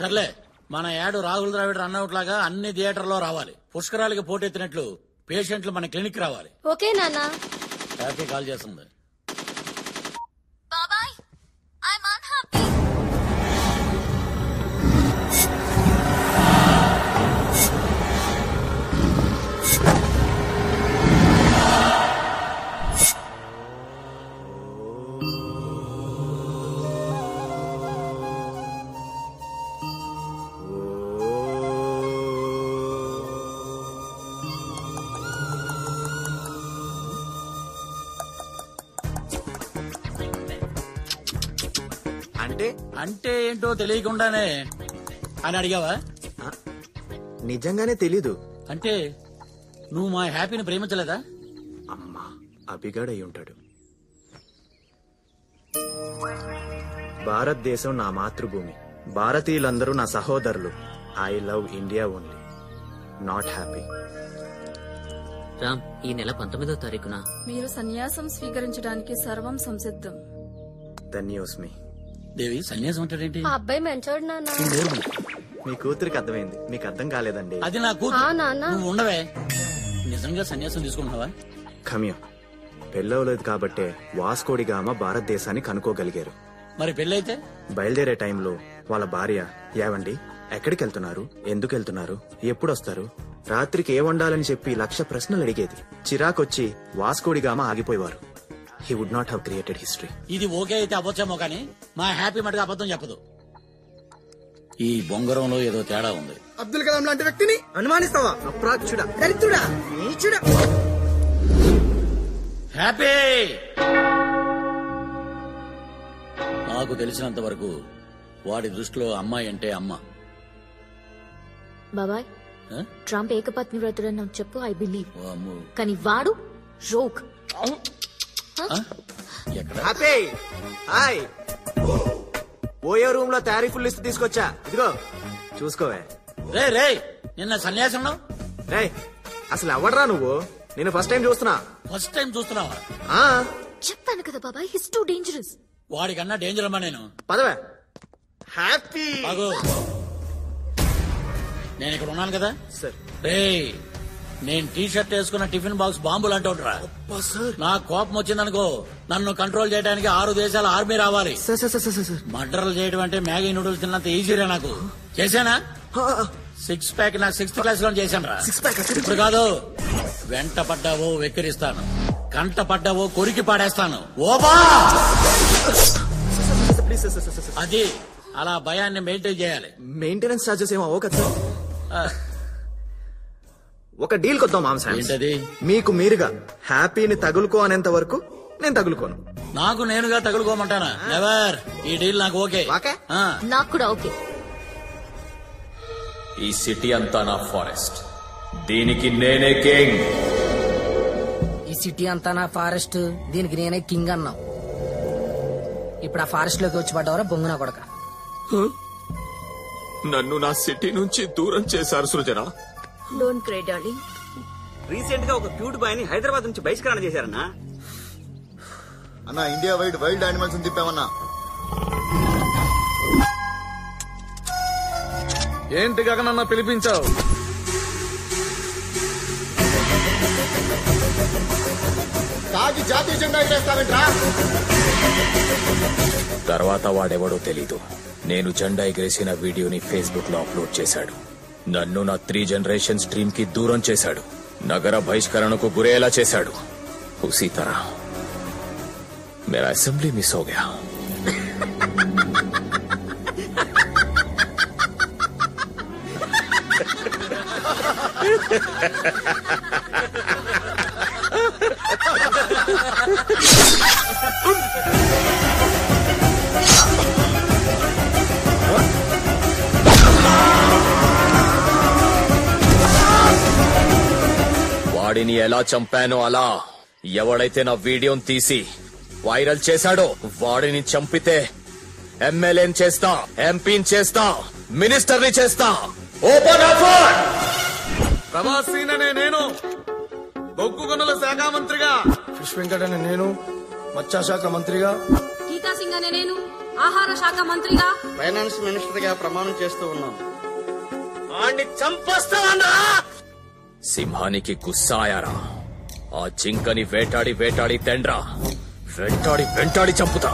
సర్లే, మన యాడ్ రాహుల్ ద్రావిడ్ రన్అవుట్ లాగా అన్ని థియేటర్ లో రావాలి. పుష్కరాలకి పోటెత్తినట్లు పేషెంట్లు మన క్లినిక్ రావాలి.
ఓకే నానా.
హ్యాపీ కాల్ చేస్తుంది.
బాబాయ్ ఐఎమ్ అన్హ్యాపీ.
అంటే ఏంటో తెలియకుండానే అని అడిగావా?
నిజంగానే తెలీదు.
అంటే నువ్వు మా హ్యాపీని ప్రేమించలేదా?
అమ్మా అభిగాడు అయి ఉంటాడు. భారతదేశం నా మాతృభూమి. భారతీయులందరూ నా సహోదరులు. I love India only. Not happy.
Ram, ఈ నెల 19వ తారీఖున
మీరు సన్యాసం స్వీకరించడానికి సర్వం సంసిద్ధం.
ధన్యోస్మి.
దేవి సన్యాసం అంటాడేంటి?
ఆ అబ్బాయి మంచోడు నాన్న.
మీ కూతురికి అర్థమైంది, మీకు అర్థం కాలేదండి.
అది నా కూతురు.
ఆ నాన్న.
నువ్వు ఉండవే. నిజంగా సన్యాసం తీసుకుంటున్నావా?
ఖమ్య పెళ్ళవలేదు కాబట్టే వాస్కోడిగామ భారతదేశాన్ని కనుక్కోగలిగారు.
మరి పెళ్ళైతే?
బయలుదేరే టైంలో వాళ్ళ భార్య ఏవండి ఎక్కడికి వెళ్తున్నారు, ఎందుకు వెళ్తున్నారు, ఎప్పుడొస్తారు, రాత్రికి ఏ వండాలని చెప్పి 1,00,000 ప్రశ్నలు అడిగేది. చిరాకొచ్చి వాస్కోడిగామ ఆగిపోయేవారు. He would not have created history.
ఇది ఓకే అయితే అబద్ధమో కానీ మా హ్యాపీ మటుగా అబద్ధం చెప్పదు. ఈ బొంగరంలో ఏదో తేడా ఉంది.
అబ్దుల్ కలాం లాంటి వ్యక్తిని అనుమానిస్తావా? అప్రాచ్యుడా, దరిద్రుడా, నీచుడా.
హ్యాపీ నాకు తెలిసినంత వరకు వాడి దృష్టిలో అమ్మాయి అంటే అమ్మ.
బాబాయ్ ట్రంప్ ఏకపత్ని వ్రతుడని నాకు చెప్పు. I believe.
అమ్మో.
కానీ వాడు rogue.
Happy hi. OYO room లో తారీఫుల్ లిస్ట్ తీసుకొచ్చా, ఇదిగో చూసుకోవే.
రే రే నిన్న సన్యాసంలో
రే అసలు ఎవడరా నువ్వు? నేను ఫస్ట్ టైం చూస్తున్నా.
ఫస్ట్ టైం చూస్తున్నావా?
చెప్పాను కదా బాబాయ్, హిస్ టూ డేంజరస్.
వాడికన్నా డేంజర్ అమ్మా నేను.
పదవే. హ్యాపీ
నేను ఇక్కడ ఉన్నాను కదా
సార్.
రే నేను టీ షర్ట్ వేసుకున్న టిఫిన్ బాక్స్ బాంబులు అంటుండ్రా. నా కోపం వచ్చిందనుకో నన్ను కంట్రోల్ చేయడానికి 6 దేశాల ఆర్మీ రావాలి. మర్డర్లు చేయడం అంటే మ్యాగీ నూడిల్స్ తిన్నంత ఈజీరా నాకు. చేశానా? 6 ప్యాక్ నా 6th క్లాస్ లో చేశాను రా. ఇప్పుడు కాదు. వెంట పడ్డావో వెక్కిరిస్తాను, కంట పడ్డావో కొరికి పాడేస్తాను. ఓబా అది అలా భయాన్ని మెయింటైన్ చేయాలి.
మెయింటెనెన్స్ చార్జెస్ ఏమో కదా. ఒక డీల్ కొద్దాం మామ్ శామ్స్. మీకు మీరుగా హ్యాపీని తగులుకో అనేంత వరకు నేను తగులుకోను.
నాకు నేనుగా తగులుకోమంటానా? నెవర్. ఈ డీల్ నాకు ఓకే.
నాకు కూడా ఓకే.
ఈ సిటీ అంతా నా ఫారెస్ట్, దీనికి నేనే కింగ్.
ఈ సిటీ అంతా నా ఫారెస్ట్, దీనికి నేనే కింగ్ అన్నావు. ఇప్పుడు ఆ ఫారెస్ట్ లోకి వచ్చి పడ్డవరా బొంగునా కొడక.
నన్ను నా సిటీ నుంచి దూరం చేశారు Srujana.
Don't cry darling.
Recent గా ఒక క్యూట్ బాయ్ ని హైదరాబాద్ నుంచి బహిష్కరణ చేశారన్నా.
అన్నా ఇండియా వైడ్ వైల్డ్ యానిమల్స్ తిప్పామన్నా.
ఏంటి గగనన్న పిలిపించావు?
తాగి జాతీయ జెండా ఎగరేస్తావేంట్రా?
తర్వాత వాడెవడో తెలీదు, నేను జెండా ఎగరేసిన వీడియోని ఫేస్బుక్ లో అప్లోడ్ చేశాడు. నన్ను నా 3 జనరేషన్స్ డ్రీమ్ కి దూరం చేశాడు. నగర బహిష్కరణకు గురేలా చేశాడు. ఉసీ తరహ मेरा असेंबली मिस हो गया. వాడిని ఎలా చంపానో అలా ఎవడైతే నా వీడియోని తీసి వైరల్ చేశాడో వాడిని చంపితే ఎమ్మెల్యేని చేస్తా, ఎంపీని చేస్తా, మినిస్టర్ని చేస్తా. Open offer.
ప్రభాస్ అనే నేను బొగ్గు గనుల శాఖ మంత్రిగా,
ఫిష్ వెంకట్ అనే నేను మత్స్య శాఖ మంత్రిగా,
గీతా సింగ్ అనే నేను ఆహార శాఖ మంత్రిగా,
ఫైనాన్స్ మినిస్టర్ గా ప్రమాణం చేస్తూ ఉన్నాను.
వాడిని చంపేస్తావన్నా? సింహానికి గుస్సాయారా? ఆ జింకని వేటాడి వేటాడి తెండ్రా, వెంటాడి వెంటాడి చంపుతా.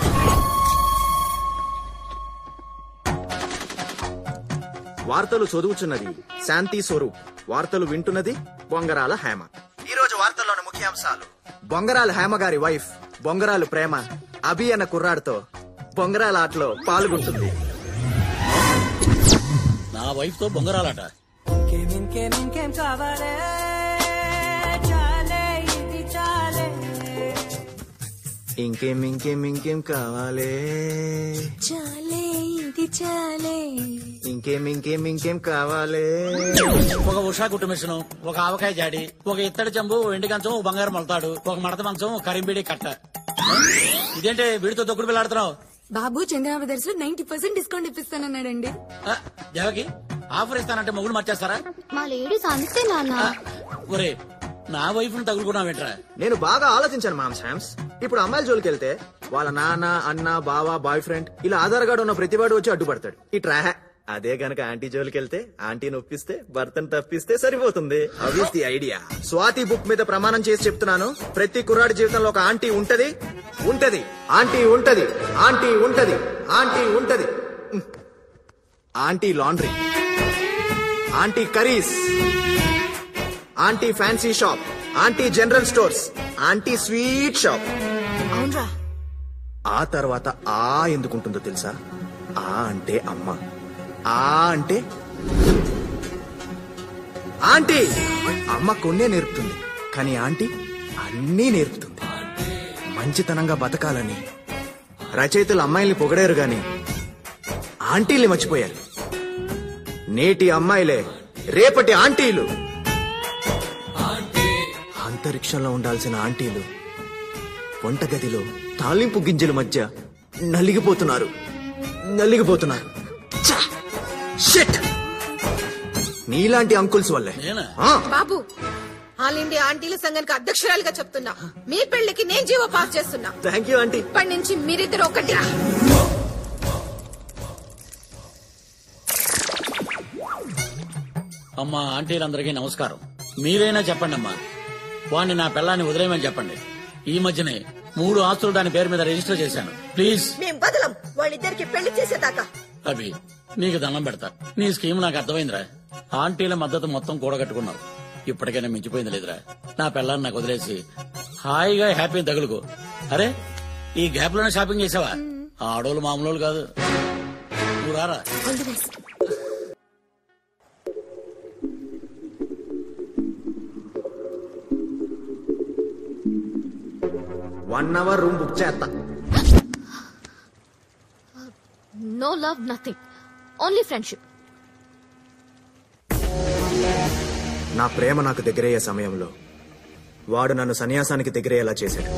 వార్తలు చదువుచున్నది శాంతి స్వరూప్, వార్తలు వింటున్నది బొంగరాల హేమ. ఈ రోజు వార్తల్లోని ముఖ్యాంశాలు: బొంగరాల హేమ గారి వైఫ్ బొంగరాలు ప్రేమ అభి అన్న కుర్రాడితో బొంగరాల ఆటలో పాల్గొంటుంది.
నా వైఫ్ తో బొంగరాలాట.
ఇంకేం ఇంకేం ఇంకేం కావాలే,
చాలే ఇది చాలే,
ఇంకేం ఇంకేం ఇంకేం కావాలే.
ఒక ఉషా కుట్టు మిషను, ఒక ఆవకాయ జాడి, ఒక ఇత్తడి చెంబు, ఎండి కంచం, బంగారు మొలతాడు, ఒక మడత మంచం, కరింబిడి కట్ట. ఇదేంటి వీడితో తొక్కుడు పిల్లాడుతున్నావు?
బాబు చంద్ర బ్రదర్స్ లో 90% డిస్కౌంట్ ఇప్పిస్తానన్నాడండి.
దేవకి ఆఫర్ ఇస్తానంటే మొగుడు మర్చేస్తారా?
మా లేడీస్ అంతే నాన్న.
ఒరే నా వైఫ్ ను తగులుకున్నావేంట్రా?
నేను బాగా ఆలోచించాను మామ్ శామ్స్. ఇప్పుడు అమ్మాయిల జోలికి వెళ్తే వాళ్ళ నాన్న, అన్న, బావ, బాయ్ ఫ్రెండ్ ఇలా ఆధార్ కార్డు ఉన్న ప్రతివాడు వచ్చి అడ్డుపడతాడు. ఇట్రా. అదే గనక ఆంటీ జోలికి వెళ్తే ఆంటీని ఒప్పిస్తే భర్తను తప్పిస్తే సరిపోతుంది. అవి ది ఐడియా. స్వాతి బుక్ మీద ప్రమాణం చేసి చెప్తున్నాను, ప్రతి కుర్రాడి జీవితంలో ఒక ఆంటీ ఉంటది, ఉంటది, ఆంటీ ఉంటది, ఆంటీ ఉంటది, ఆంటీ ఉంటది. Aunty laundry, aunty curries, aunty fancy shop, aunty general stores, aunty sweet shop.
అవునరా.
ఆ తర్వాత ఆ ఎందుకుంటుందో తెలుసా? ఆ అంటే అమ్మ, ఆ అంటే ఆంటీ. అమ్మ కొన్నే నేర్పుతుంది, కానీ ఆంటీ అన్నీ నేర్పుతుంది. మంచితనంగా బతకాలని రచయితలు అమ్మాయిల్ని పొగడారు గాని ఆంటీల్ని మర్చిపోయారు. నేటి అమ్మాయిలే రేపటి ఆంటీలు. అంతరిక్షంలో ఉండాల్సిన ఆంటీలు వంటగదిలో తాలింపు గింజల మధ్య నలిగిపోతున్నారు. నీలాంటి అంకుల్స్ వల్లే.
బాబు, ఆల్ ఇండియా ఆంటీల సంఘానికి అధ్యక్షురాలుగా చెప్తున్నా, మీ పెళ్లికి నేను జీవో పాస్ చేస్తున్నా.
Thank you aunty.
ఇప్పటి నుంచి మీరిద్దరు ఒకటి.
అమ్మా ఆంటీలందరికీ నమస్కారం. మీరైనా చెప్పండి అమ్మా, వాణ్ణి నా పిల్లాన్ని వదిలేయమని చెప్పండి. ఈ మధ్యనే 3 ఆస్తులు దాని పేరు మీద రిజిస్టర్ చేశాను. ప్లీజ్.
మేం బదలం వాళ్ళిద్దరికి పెళ్లి చేసేదాకా.
అభి నీకు దండం పెడతా. నీ స్కీమ్ నాకు అర్థమైందిరా. ఆంటీల మద్దతు మొత్తం కూడగట్టుకున్నావు. ఇప్పటికైనా మించిపోయింది లేదురా. నా పిల్లాన్ని నాకు వదిలేసి హాయిగా హ్యాపీ తగులుకో. అరే ఈ గ్యాప్ లోనే షాపింగ్ చేసావా? ఆడోళ్ళు మామూలు కాదు. నువ్వు రారా.
1 hour రూమ్ బుక్ చేస్తా.
No love, nothing, only friendship.
నా ప్రేమ నాకు దగ్గరయ్యే సమయంలో వాడు నన్ను సన్యాసానికి దగ్గరయ్యేలా చేశాడు.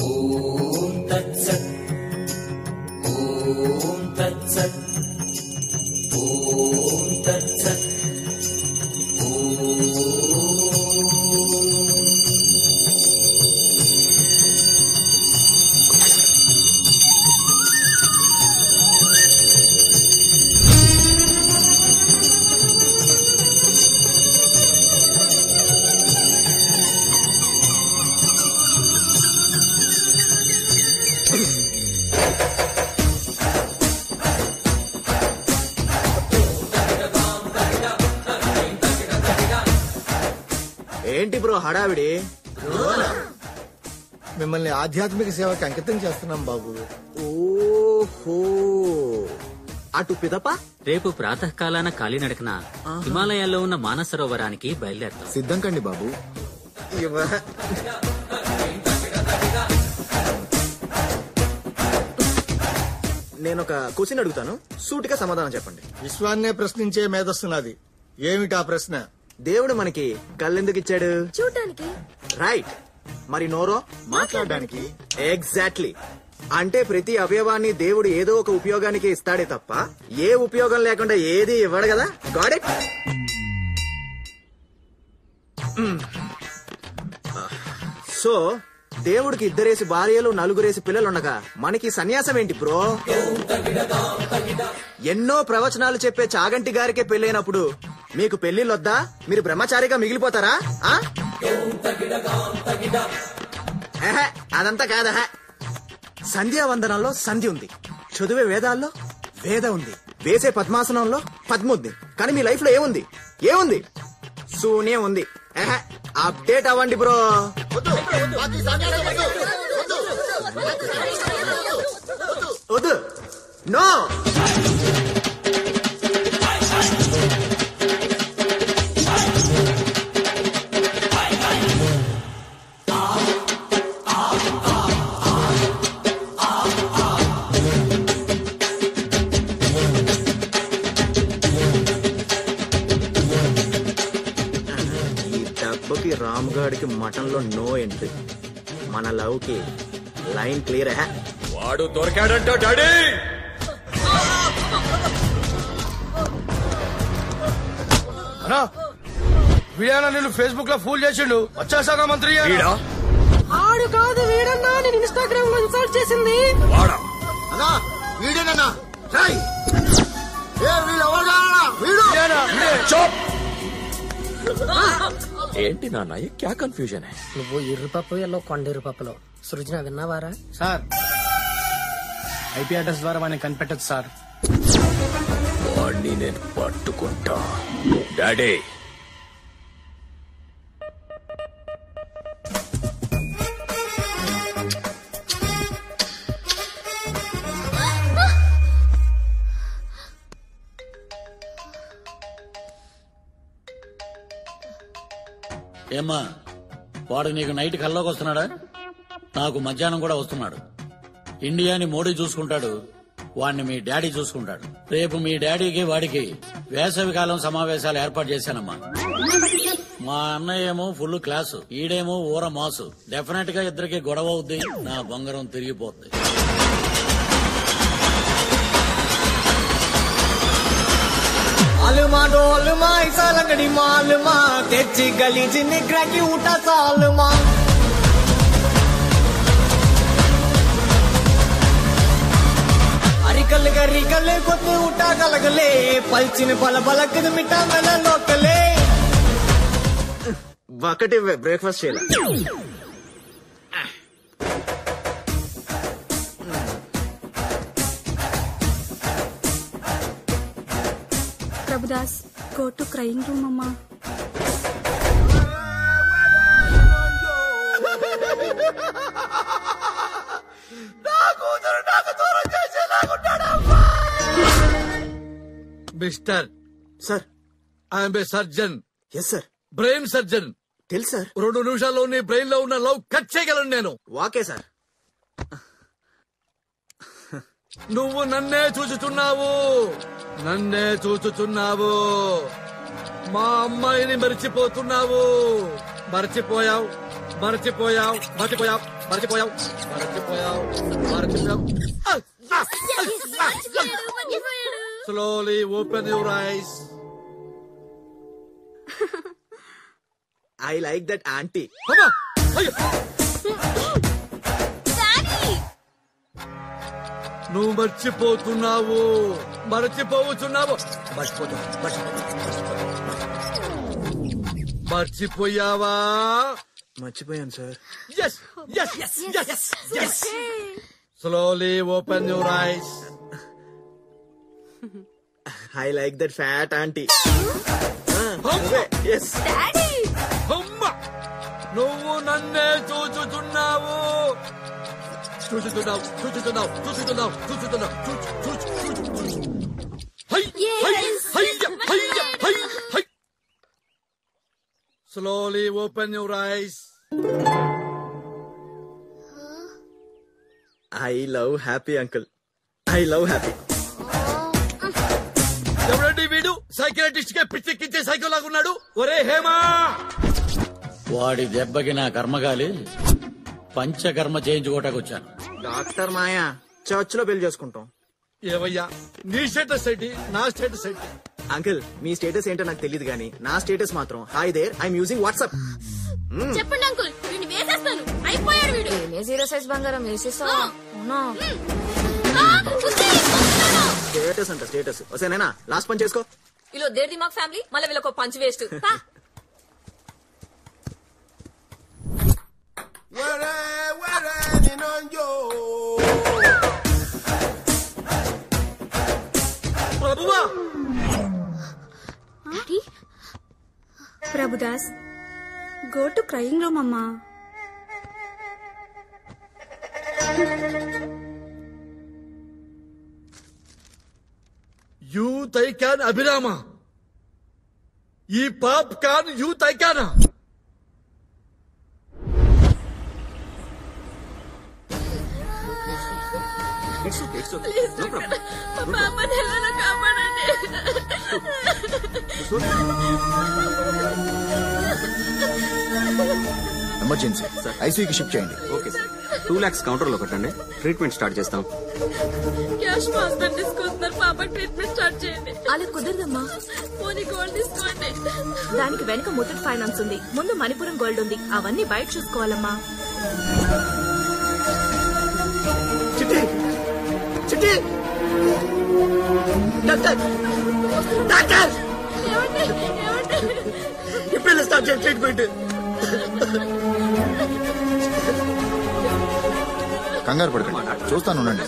ఓం తత్సత్ ఓం తత్సత్ ఓం తత్సత్
ఏంటి బ్రో హడావిడి?
మిమ్మల్ని ఆధ్యాత్మిక సేవకి అంకితం చేస్తున్నాం బాబు.
ఓహో, అటు పిదప
రేపు ప్రాతకాలాన కాలినడకన హిమాలయాల్లో ఉన్న మానసరోవరానికి బయలుదేరతాం.
సిద్ధం కండి బాబు. నేను ఒక క్వశ్చన్ అడుగుతాను, సూటిగా సమాధానం చెప్పండి.
విశ్వాన్నే ప్రశ్నించే మేధస్సున్నది. ఏమిటా ప్రశ్న?
దేవుడు మనకి కళ్ళెందుకు ఇచ్చాడు?
చూడటానికి.
రైట్. మరి నోరో? మాట్లాడడానికి. ఎగ్జాక్ట్లీ. అంటే ప్రతి అవయవాన్ని దేవుడు ఏదో ఒక ఉపయోగానికి ఇస్తాడే తప్ప ఏ ఉపయోగం లేకుండా ఏది ఇవ్వడు కదా. Got it? సో దేవుడికి 2 భార్యలు 4 పిల్లలు ఉండగా మనకి సన్యాసం ఏంటి బ్రో? ఎన్నో ప్రవచనాలు చెప్పే చాగంటి గారికే పెళ్ళైనప్పుడు మీకు పెళ్లిళ్ళొద్దా? మీరు బ్రహ్మచారిగా మిగిలిపోతారా? అదంతా కాదా. సంధ్యావందనంలో సంధి ఉంది, చదివే వేదాల్లో వేద ఉంది, వేసే పద్మాసనంలో పద్మ ఉంది. కానీ మీ లైఫ్ లో ఏముంది? ఏముంది? శూన్యం ఉంది. అప్డేట్ అవ్వండి బ్రో. వద్దు. నో. రామ్గాడికి మటన్ లో నో ఎంట్రీ. మన లవ్ కి లైన్ క్లియర్.
వాడు దొరికాడంట డాడీ.
వీడన్నా నేను ఫేస్బుక్ లో ఫూల్ చేసిండు. వచ్చాశాఖ మంత్రి
ఆడు కాదు వీడన్నా, నేను ఇన్స్టాగ్రామ్ లో ఇన్సర్ట్ చేసింది.
వీడేనన్నా.
ఏంటి నాన్న, క్యా కన్ఫ్యూజన్?
నువ్వు ఎర్రిపప్పు ఎల్లో కొండెర్రిపప్పులో సృజన విన్నావారా?
సార్ ఐపీ అడ్రస్ ద్వారా వాడిని కనిపెట్టచ్చు సార్.
వాడిని నేను పట్టుకుంటా డాడీ.
ఏమ్మా, వాడు నీకు నైట్ కల్లోకి వస్తున్నాడా? నాకు మధ్యాహ్నం కూడా వస్తున్నాడు. ఇండియాని మోడీ చూసుకుంటాడు, వాడిని మీ డాడీ చూసుకుంటాడు. రేపు మీ డాడీకి వాడికి వేసవికాలం సమావేశాలు ఏర్పాటు చేశానమ్మా. మా అన్నయ్య ఏమో ఫుల్ క్లాసు, ఈడేమో ఊర మాసు. డెఫినెట్ గా ఇద్దరికి గొడవ అవుద్ది, నా బంగారం తిరిగిపోద్ది.
आलमा डोलमा ऐसा लंगड़ी मालमा तेजी गली निगरा की उठा सालमा अरिकल गरिकल कोत उठा गलगले पलचिन पल बलक मिठा मेल लोकले
ఒకటి బ్రేక్ఫాస్ట్ చేయాలి.
Prabhudas, go to crying room, అమ్మా.
నా కూతురు నాకు దూరం చేసేలాగుంటాడమ్మా.
Mister
sir
I'm a surgeon.
Yes sir.
Brain surgeon.
తెలుసు సార్.
2 నిమిషాల్లో నీ బ్రెయిన్ లో ఉన్న లవ్ కట్ చేయగలను నేను.
వాకే సార్.
నువ్వు నన్నే చూచుచున్నావు, నన్నే చూచుచున్నావు. మా అమ్మాయిని మర్చిపోతున్నావు. మర్చిపోయావు, మర్చిపోయావు, మర్చిపోయావు, మర్చిపోయావు, మర్చిపోయావు, మర్చిపోయావు. Slowly open your eyes.
I like that auntie.
అమ్మా! అయ్యో! నువ్వు మర్చిపోతున్నావు, మర్చిపోతున్నావు, మర్చిపోయావా?
మర్చిపోయాను sir.
Yes, yes, yes, yes, yes. Slowly open your eyes.
I like that fat auntie. Yes.
అమ్మా! నువ్వు నన్నే చూచుతున్నావు, చూచుతున్నావు, చూచుతున్నావు, చూచుతున్నావు, చూచుతున్నావు, Slowly open your eyes.
I love happy uncle. I love happy.
ఎవరండి వీడు? సైకియాట్రిస్ట్ గా పిచ్చెక్కించే సైకో లాగున్నాడు. ఒరే హేమా,
వాడి దెబ్బకి నా కర్మగాలి పంచకర్మ చేయించుకోవటానికి వచ్చాను.
డాక్టర్ మాయా చర్చ్ లో పెళ్లి చేసుకుంటాం.
ఏవయ్యా నీ స్టేటస్ ఏంటి, నా స్టేటస్ ఏంటి?
అంకుల్ మీ స్టేటస్ ఏంటో నాకు తెలియదు కానీ నా స్టేటస్ మాత్రం hi there I'm using WhatsApp.
చెప్పండి అంకుల్, వీడిని వేసేస్తాను. అయిపోయాడు వీడు. జీరో సైజ్ బంగారం వేసేస్తావా?
స్టేటస్ అంట స్టేటస్. వసేనా లాస్ట్ పని చేసుకో.
వీళ్ళు దేర్ దిమాగ్ ఫ్యామిలీ, మళ్ళీ వీళ్ళకి పంచి వేస్ట్.
ప్రభువా!
Prabhudas, go to crying room అమ్మా.
యూత్ ఐకాన్ అభిరామ, ఈ పాప్ కాన్ యూత్ ఐకానా?
ఎమర్జెన్సీ ఐసీయూకి షిఫ్ట్ చేయండి.
Okay sir. 2 lakhs కౌంటర్ లో కట్టండి, ట్రీట్మెంట్ స్టార్ట్ చేస్తాం.
క్యాష్ మా హస్బెండ్ తీసుకొస్తున్నారు, పాప ట్రీట్మెంట్ స్టార్ట్ చేయండి.
అలా కుదరదమ్మా.
పోనీ గోల్డ్ తీసుకోండి.
దానికి వెనక ముత్తూట్ ఫైనాన్స్ ఉంది, ముందు మణిపురం గోల్డ్ ఉంది. అవన్నీ బయట చూసుకోవాలమ్మా.
చిట్టి, చిట్టి, డాక్టర్, డాక్టర్, ఇప్పుడు స్టార్ట్ చేయండి ట్రీట్మెంట్.
కంగారు పడకండి, చూస్తాను ఉండండి.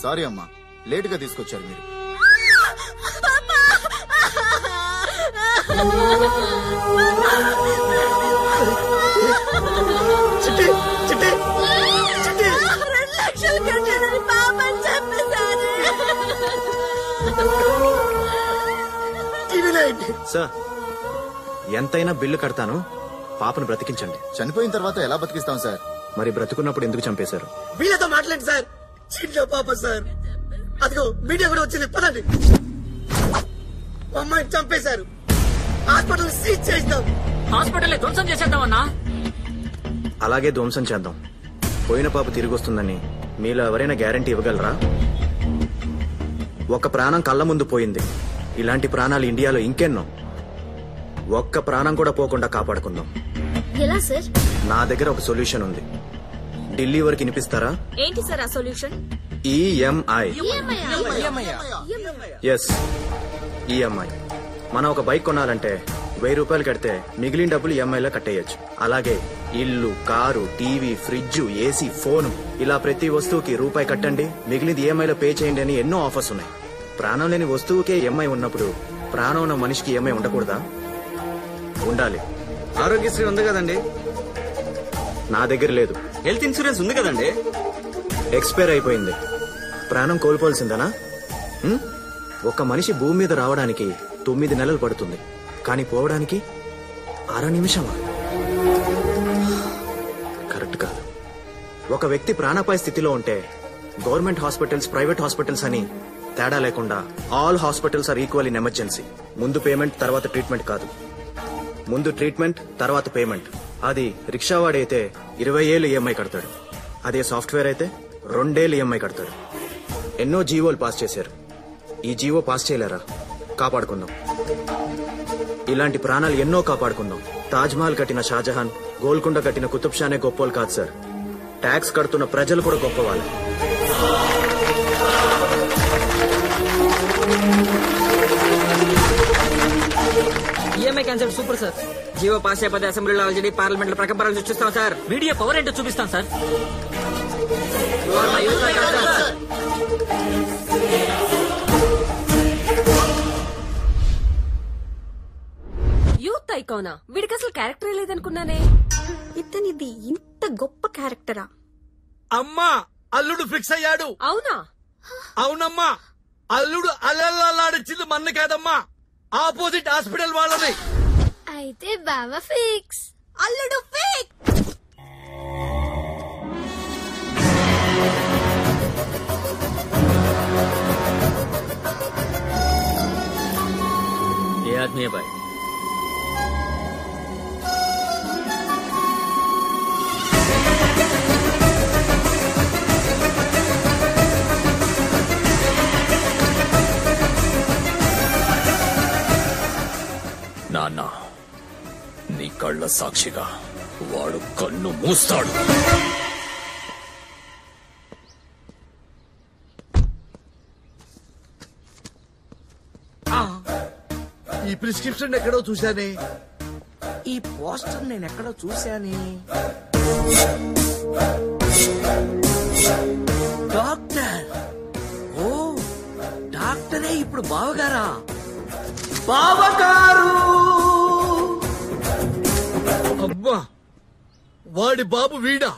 సారీ అమ్మా, లేట్ గా తీసుకొచ్చారు మీరు.
చిట్టి, చిట్టి, చిట్టి.
2 లక్షలు కట్టాలని పాపని చెప్పేశారు.
సార్ ఎంతైనా బిల్లు కడతాను, పాపను బ్రతికించండి.
చనిపోయిన తర్వాత ఎలా బతికిస్తాం సార్?
మరి బ్రతుకున్నప్పుడు ఎందుకు చంపేశారు?
వీళ్ళతో మాట్లాడండి సార్. చిన్న పాప సార్. అదిగో మీడియా కూడా వచ్చింది, పదండి. అమ్మాయిని చంపేశారు, హాస్పిటల్ సీజ్ చేద్దాం.
హాస్పిటల్ ధ్వంసం చేసేద్దామన్నా.
అలాగే ధ్వంసం చేద్దాం. పోయిన పాప తిరిగి వస్తుందని మీలో ఎవరైనా గ్యారంటీ ఇవ్వగలరా? ఒక ప్రాణం కళ్ళ ముందు పోయింది, ఇలాంటి ప్రాణాలు ఇండియాలో ఇంకెన్నో. ఒక్క ప్రాణం కూడా పోకుండా కాపాడుకుందాం.
ఎలా సార్?
నా దగ్గర ఒక సొల్యూషన్ ఉంది. ఢిల్లీ వరకు వినిపిస్తారా?
ఏంటి సార్ ఆ సొల్యూషన్?
ఈఎంఐ. Yes, EMI. మనం ఒక బైక్ కొనాలంటే 1000 రూపాయలు కడితే మిగిలిన డబ్బులు ఈఎంఐలో కట్టేయచ్చు. అలాగే ఇల్లు, car, TV, fridge, AC, phone, ఇలా ప్రతి వస్తువుకి రూపాయి కట్టండి, మిగిలింది ఈఎంఐలో పే చేయండి అని ఎన్నో ఆఫర్స్ ఉన్నాయి. ప్రాణం లేని వస్తువుకే ఈఎంఐ ఉన్నప్పుడు ప్రాణం ఉన్న మనిషికి ఈఎంఐ ఉండకూడదా? ఉండాలి. ఆరోగ్యశ్రీ ఉంది కదండి. నా దగ్గర లేదు.
హెల్త్ ఇన్సూరెన్స్ ఉంది కదండి.
ఎక్స్పైర్ అయిపోయింది. ప్రాణం కోల్పోవాల్సిందేనా? ఒక మనిషి భూమి మీద రావడానికి 9 నెలలు పడుతుంది, కానీ పోవడానికి 6 నిమిషమా? కరెక్ట్ కాదు. ఒక వ్యక్తి ప్రాణాపాయ స్థితిలో ఉంటే గవర్నమెంట్ హాస్పిటల్స్, ప్రైవేట్ హాస్పిటల్స్ అని తేడా లేకుండా all hospitals are equal in emergency. ముందు పేమెంట్ తర్వాత ట్రీట్మెంట్ కాదు, ముందు ట్రీట్మెంట్ తర్వాత పేమెంట్. అది రిక్షావాడైతే 20 ఏళ్ళు ఈఎంఐ కడతాడు, అదే సాఫ్ట్వేర్ అయితే 2 ఏళ్ళు ఈఎంఐ కడతాడు. ఎన్నో జీవోలు పాస్ చేశారు, ఈ జీవో పాస్ చేయలేరా? కాపాడుకుందాం. ఇలాంటి ప్రాణాలు ఎన్నో కాపాడుకుందాం. తాజ్ మహల్ కట్టిన షాజహాన్, గోల్కొండ కట్టిన కుతుబ్ షానే గొప్పోలు కాదు సార్, ట్యాక్స్ కడుతున్న ప్రజలు కూడా గొప్పవాళ్ళు.
EMI concept super sir. GO pass అయిపోతే అసెంబ్లీలో ఆల్రెడీ పార్లమెంట్ లో ప్రకంపనలు చూస్తాం సార్.
మీడియా పవర్ ఏంటో చూపిస్తాం సార్.
యూత్ ఐకానా? వీడికి అసలు క్యారెక్టరే లేదనుకున్నానే.
ఇతనిది ఇంత గొప్ప క్యారెక్టరా?
అమ్మా, అల్లుడు ఫిక్స్ అయ్యాడు.
అవునా?
అవునమ్మా, అల్లుడు అల్లల్లాడిచ్చింది మన్ను కాదమ్మా, ఆపోజిట్ హాస్పిటల్ వాళ్ళని.
అయితే బావ ఫిక్స్.
అల్లుడు ఫిక్స్.
ఏ ఆద్మీ బాయ్?
నాన్న, నీ కళ్ళ సాక్షిగా వాడు కన్ను మూస్తాడు.
ఈ ప్రిస్క్రిప్షన్ ఎక్కడో చూశానే.
ఈ పోస్టర్ నేను ఎక్కడో చూశానే. డాక్టర్. ఓ, డాక్టరే ఇప్పుడు బావగారా? బావగారు.
అబ్బా, వాడి బాబు వీడా?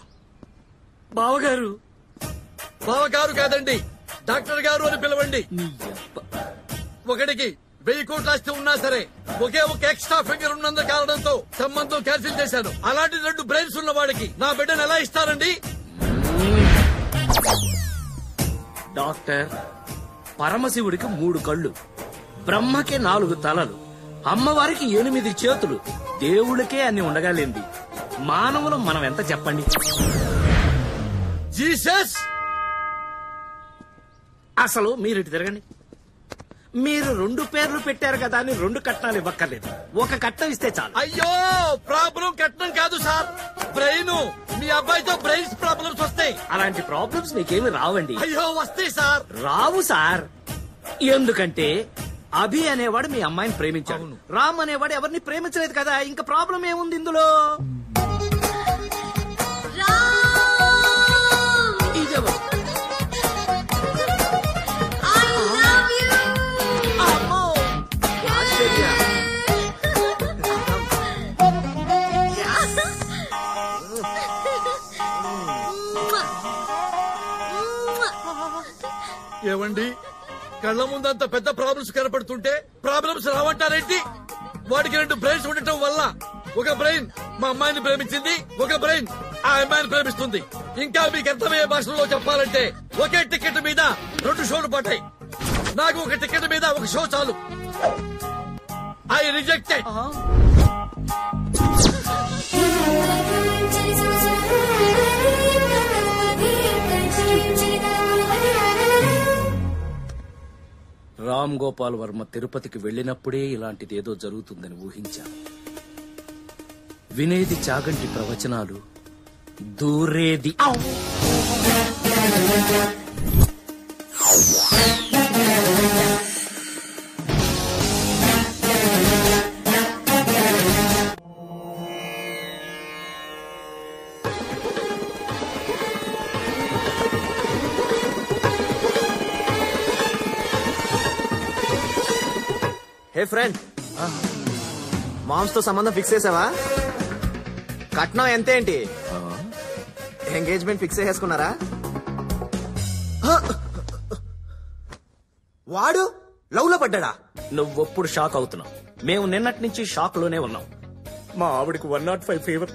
బావగారు.
బావగారు కాదండి, డాక్టర్ గారు అని పిలవండి. ఒకటికి 1000 కోట్ల ఆస్తి ఉన్నా సరే ఒకే ఒక ఎక్స్ట్రా ఫింగర్ ఉన్నందు కారణంతో సంబంధం క్యాన్సిల్ చేశాను. అలాంటి 2 బ్రెయిన్స్ ఉన్న వాడికి నా బిడ్డను ఎలా ఇస్తారండి?
డాక్టర్, పరమశివుడికి 3 కళ్ళు, బ్రహ్మకే 4 తలలు, అమ్మవారికి 8 చేతులు, దేవుడికే అన్ని ఉండగాలేంది. మానవులు మనం ఎంత చెప్పండి?
జీసస్.
అసలు మీరు ఇటు తిరగండి. మీరు 2 పేర్లు పెట్టారు కదా అని 2 కట్నాలు ఇవ్వక్కర్లేదు, 1 కట్నం ఇస్తే చాలు.
అయ్యో, ప్రాబ్లం కట్నం కాదు సార్, బ్రెయిన్. మీ అబ్బాయితో బ్రెయిన్స్ ప్రాబ్లమ్స్ వస్తాయి.
అలాంటి ప్రాబ్లమ్స్ మీకేమి రావండి.
అయ్యో, వస్తాయి సార్.
రావు సార్. ఎందుకంటే అభి అనేవాడు మీ అమ్మాయిని ప్రేమించాడు, రామ్ అనేవాడు ఎవరిని ప్రేమించలేదు కదా, ఇంకా ప్రాబ్లం ఏముంది ఇందులో? ఇదేవో.
ఏవండి, కళ్ళ ముందంత పెద్ద ప్రాబ్లమ్స్ కనపడుతుంటే ప్రాబ్లమ్స్ రావంటారేంటి? వాడికి 2 బ్రెయిన్స్ ఉండటం వల్ల ఒక బ్రెయిన్ మా అమ్మాయిని ప్రేమించింది, ఒక బ్రెయిన్ ఆ అమ్మాయిని ప్రేమిస్తుంది. ఇంకా మీకు అర్థమయ్యే భాషలో చెప్పాలంటే ఒకే టికెట్ మీద 2 షోలు పడ్డాయి. నాకు ఒక టికెట్ మీద 1 షో చాలు. I rejected.
రామ్ గోపాల్ వర్మ తిరుపతికి వెళ్లినప్పుడే ఇలాంటిదేదో జరుగుతుందని ఊహించాను. వినేది చాగంటి ప్రవచనాలు, దూరేది
హే ఫ్రెండ్, మామ్స్ తో సంబంధం ఫిక్స్ చేసావా? కట్నం ఎంతేంటి? ఎంగేజ్మెంట్ ఫిక్స్ చేసుకున్నారా? వాడు లవ్ లో పడ్డా?
నువ్వెప్పుడు షాక్ అవుతున్నావు? మేము నిన్నటి నుంచి షాక్ లోనే ఉన్నాం. మా ఆవిడకి 105 ఫీవర్.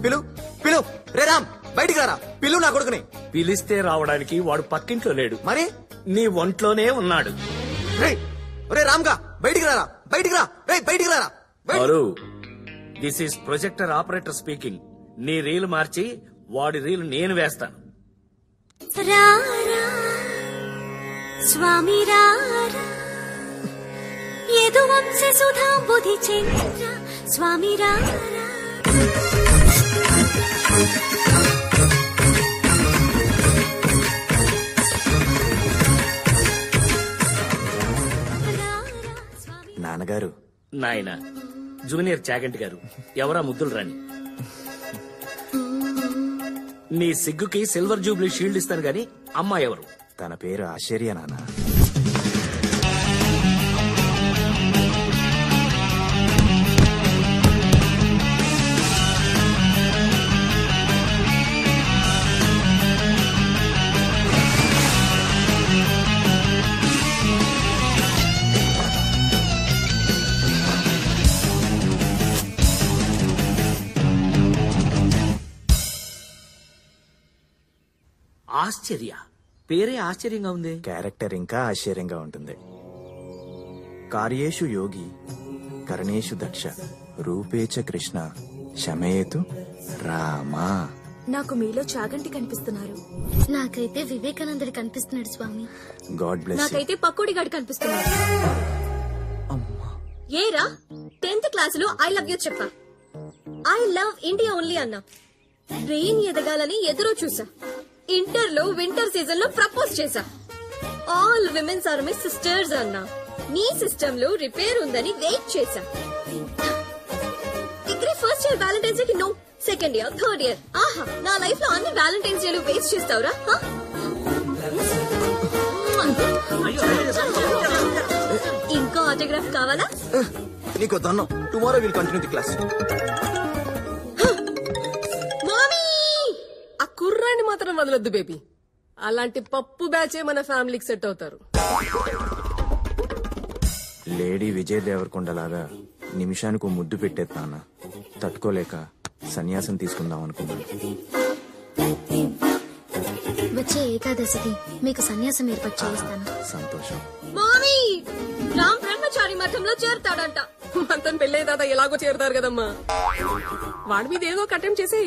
పిలు పిలు రే రామ్, బయటికి రారా. పిలు నా కొడుకుని.
పిలిస్తే రావడానికి వాడు పక్కింట్లో లేడు,
మరి
నీ ఒంట్లోనే ఉన్నాడు.
రే రామ్గా బయటికి రారా, బయటికి రా, రే బయటికి రారా.
Hello, this is projector operator speaking. నీ రీల్ మార్చి వాడి రీల్ నేను వేస్తాను.
స్వామి ఏదో వంశ సుధా బుధి చంద్ర స్వామి
నాన్నగారు.
నాయన జూనియర్ చాగంటి గారు, ఎవరా ముద్దులు రాని. నీ సిగ్గుకి సిల్వర్ జూబ్లీ షీల్డ్ ఇస్తాను గాని అమ్మాయి ఎవరు?
తన పేరు ఆశ్చర్య నాన్న.
ఆశ్చర్య పేరే ఆశ్చర్యంగా ఉంది.
క్యారెక్టర్ ఇంకా ఆశ్చర్యంగా ఉంటుంది. కార్యేషు యోగి, కర్ణేషు దక్ష, రూపేచ కృష్ణ, శమయేతు రామా.
నాకు మీలో చాగంటి కనిపిస్తున్నారు.
నాకైతే వివేకానందుడు కనిపిస్తున్నాడు స్వామి.
God bless.
నాకైతే పకోడి గాడు కనిపిస్తున్నాడు. ఏరా 10th క్లాసులో ఐ లవ్ యూ చెప్పా. ఐ లవ్ ఇండియా ఓన్లీ అన్నా. బ్రెయిన్ ఎదగాలని ఎదురు చూసా. ఇంటర్ లో వింటర్ సీజన్ లో ప్రపోజ్ చేశా. All womens are my sisters అన్నా. నీ సిస్టమ్ లో రిపేర్ ఉందని వెయిట్ చేశా. Degree first year Valentine's Day కి no, second year, third year. ఆహా, నా లైఫ్ లో అన్ని వ్యాలంటైన్స్ డేలు వేస్ట్ చేస్తావురా? ఇంకో ఆటోగ్రాఫ్ కావాలా?
నీకు దన్నం. Tomorrow will continue the class.
కుర్రాన్ని మాత్రం వదలొద్దు బేబీ. అలాంటి పప్పు బ్యాచే మన ఫ్యామిలీకి సెట్ అవుతారు.
లేడీ విజయ్ దేవరకొండలాగా నిమిషానికి ముద్దు పెట్టేస్తానా, తట్టుకోలేక సన్యాసం తీసుకుందాం అనుకున్నాను.
వచ్చే ఏకాదశికి మీకు సన్యాసం ఏర్పాటు చేయిస్తాను.
సంతోషం.
మామీ, రామ్ బ్రహ్మచారి మఠంలో చేరుతాడంట.
అతను పెళ్ళే దాదా ఎలాగో చేరుతారు కదమ్మా. వాడి మీద ఏదో కట్టం చేసి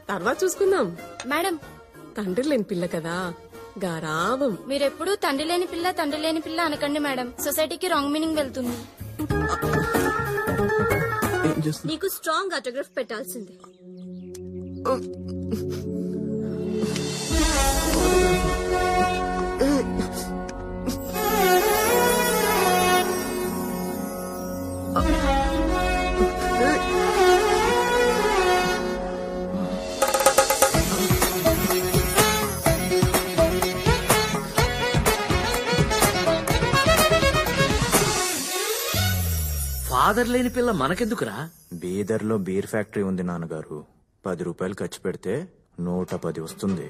తర్వాత చూసుకుందాం.
మేడం,
తండ్రి లేని పిల్ల కదా, గారావం.
మీరెప్పుడు తండ్రి లేని పిల్ల అనకండి మేడం. సొసైటీకి రాంగ్ మీనింగ్ వెళ్తుంది. నీకు స్ట్రాంగ్ ఆటోగ్రాఫ్ పెట్టాల్సిందే.
ఫాదర్ లేని పిల్ల మనకెందుకురా?
బీదర్లో బీర్ ఫ్యాక్టరీ ఉంది నాన్నగారు. 10 రూపాయలు ఖర్చు పెడితే 110 వస్తుంది.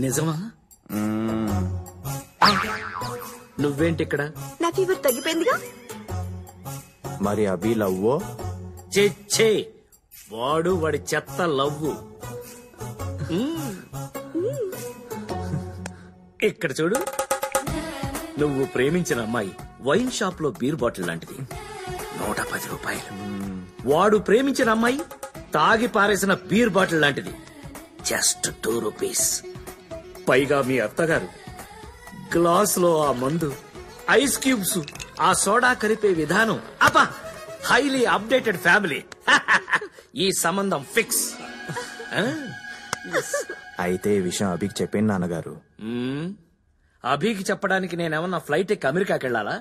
నిజమా? నువ్వేంటి ఇక్కడ?
నా ఫీవర్ తగ్గిపోయిందిగా.
మరి అభి లవ్వో?
చెచ్చే, వాడు వాడి చెత్త లవ్వు. ఇక్కడ చూడు, నువ్వు ప్రేమించిన అమ్మాయి వైన్ షాప్ లో బీర్ బాటిల్ లాంటిది, 110 రూపాయలు. వాడు ప్రేమించిన అమ్మాయి తాగి పారేసిన బీర్ బాటిల్ లాంటిది, జస్ట్ 2 రూపీస్. పైగా మీ అత్తగారు గ్లాస్ లో ఆ మందు, ఐస్ క్యూబ్స్, ఆ సోడా కలిపే విధానం, అబ్బా, హైలీ అప్డేటెడ్ ఫ్యామిలీ. ఈ సంబంధం ఫిక్స్.
అయితే ఈ విషయం అభికి చెప్పాను నాన్నగారు.
అభికి చెప్పడానికి నేనేమన్నా ఫ్లైట్ ఎక్కి అమెరికాకి వెళ్ళాలా?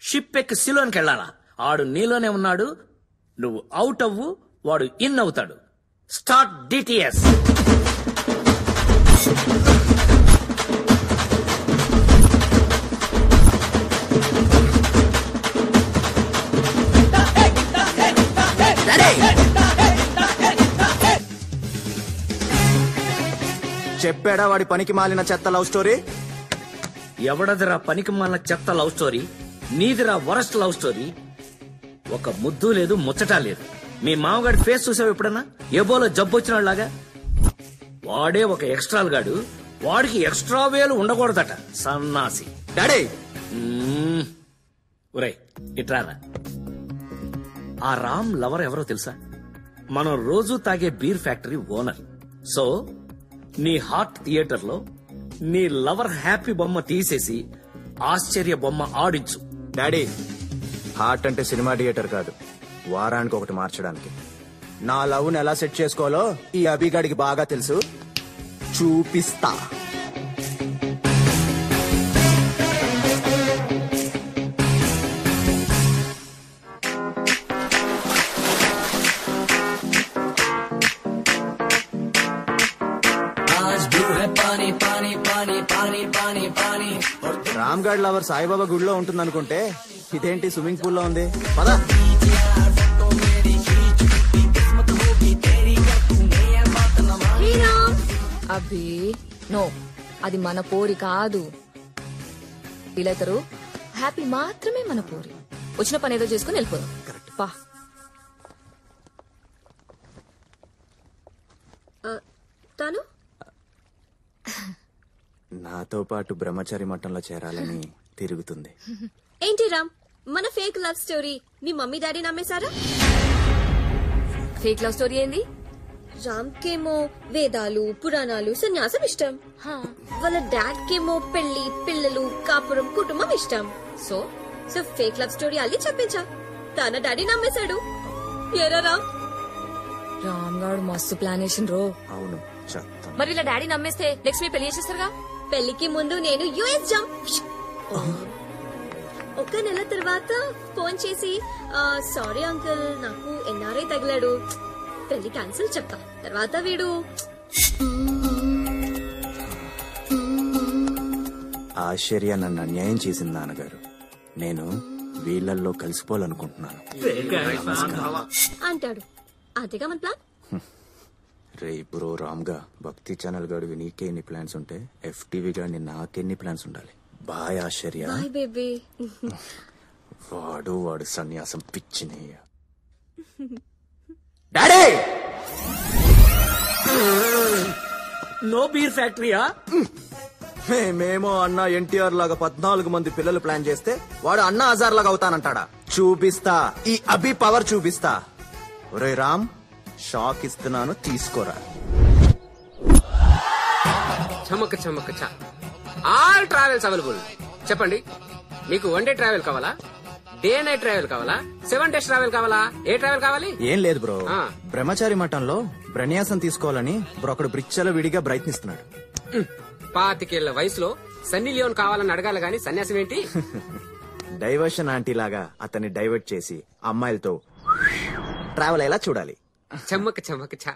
షిప్ ఎక్కి సిలోన్కి వెళ్ళాలా? ఆడు నీలోనే ఉన్నాడు. నువ్వు అవుట్ అవ్వు, వాడు ఇన్ అవుతాడు. Start DTS.
చెప్పాడా వాడి పనికి మాలిన చెత్త లవ్ స్టోరీ?
ఎవడదిరా పనికి మాలిన చెత్త లవ్ స్టోరీ? నీదిరా వరస్ట్ లవ్ స్టోరీ. ఒక ముద్దు లేదు, ముచ్చట లేదు. మీ మామగాడి ఫేస్ చూసావు ఎప్పుడన్నా? ఏబోలో జబ్బు వచ్చినలాగా. వాడే ఒక ఎక్స్ట్రాల్ గాడు. వాడికి ఎక్స్ట్రా వేలు ఉండకూడదట, సన్నాసి.
డాడీ
ఒరేయ్ ఇట్రారా. ఆ రామ్ లవర్ ఎవరో తెలుసా? మనం రోజు తాగే బీర్ ఫ్యాక్టరీ ఓనర్. సో నీ హార్ట్ థియేటర్ లో నీ లవర్ హ్యాపీ బొమ్మ తీసేసి ఆశ్చర్య బొమ్మ ఆడించు.
డాడీ, హార్ట్ అంటే సినిమా థియేటర్ కాదు, వారానికి ఒకటి మార్చడానికి. నా లవ్ ను ఎలా సెట్ చేసుకోవాలో ఈ అభిగాడికి బాగా తెలుసు. చూపిస్తా. రామ్ గఢ్ లవర్ సాయిబాబా గుడిలో ఉంటుంది అనుకుంటే ఇదేంటి స్విమ్మింగ్ పూల్ లో ఉంది? పదా.
అభి నో, అది మన పోరి కాదు. వీళ్ళిద్దరు హ్యాపీ మాత్రమే మన పోరి. వచ్చిన పని ఏదో చేసుకుని వెళ్ళిపోదాం. పా.
తాను
నాతో పాటు బ్రహ్మచారి మఠంలో చేరాలని తిరుగుతుంది.
ఏంటి రామ్, మన ఫేక్ లవ్ స్టోరీ మీ మమ్మీ డాడీ నమ్మేశారా?
ఫేక్ లవ్ స్టోరీ ఏంది?
రామ్ కేమో వేదాలు, పురాణాలు, సన్యాసం ఇష్టం. వాళ్ళ డాడ్ కేమో పెళ్లి, పిల్లలు, కాపురం, కుటుంబం ఇష్టం. So so fake love story అల్లి చెప్పించా. తన డాడీ నమ్మేశాడు. ఏరా రామ్?
రామ్ గారు మస్తు ప్లాన్ వేసిన రో.
అవును.
మరి ఇలా డాడీ నమ్మేస్తే నెక్స్ట్ మీ పెళ్లి చేసేస్తారుగా?
పెళ్లికి ముందు నేను యుఎస్ జంప్. ఒక నెల తర్వాత ఫోన్ చేసి సారీ అంకుల్, నాకు ఎన్ఆర్ఐ తగిలాడు, పెళ్లి క్యాన్సిల్ చెప్తా. తర్వాత వీడు
ఆశ్చర్య నన్ను అన్యాయం చేసింది నాన్నగారు. నేను వీళ్ళల్లో కలిసిపోవాలనుకుంటున్నాను
అంటాడు. అదేగా మన ప్లాన్.
రే బ్రో రామ్ గా, భక్తి ఛానల్ గాడు నీకే ఎన్ని ప్లాన్స్ ఉంటే FTV గాడిని నాకెన్ని ప్లాన్స్ ఉండాలి. బాయ్ ఆశ్చర్య.
Boy baby.
వాడు సన్యాసం పిచ్చిని. డాడీ,
నో బీర్ ఫ్యాక్టరీయా?
మేమేమో అన్న ఎన్టీఆర్ లాగా 14 మంది పిల్లలు ప్లాన్ చేస్తే వాడు అన్న హజార్ లాగా అవుతానంటాడా? చూపిస్తా, ఈ అభి పవర్ చూపిస్తా. ఒరే రామ్, షాక్ ఇస్తున్నాను, తీసుకోరా.
చమక్ చమక్ చ. All travels available. చెప్పండి, మీకు 1 డే ట్రావెల్ కావాలా, డే నైట్ ట్రావెల్ కావాలా, 7 days ట్రావెల్ కావాలా? ఏ ట్రావెల్ కావాలి?
ఏం లేదు బ్రో, బ్రహ్మచారి మఠంలో బ్రన్యాసం తీసుకోవాలని ఒకడు బ్రిచ్చలో విడిగా ప్రయత్నిస్తున్నాడు.
25 ఏళ్ల వయసులో సన్నీ లియోన్ కావాలని అడగాలి గాని సన్యాసం ఏంటి?
డైవర్షన్ ఆంటీ లాగా అతన్ని డైవర్ట్ చేసి అమ్మాయిలతో ట్రావెల్ అయ్యేలా చూడాలి.
చమ్మక్ చమ్మక్ చ.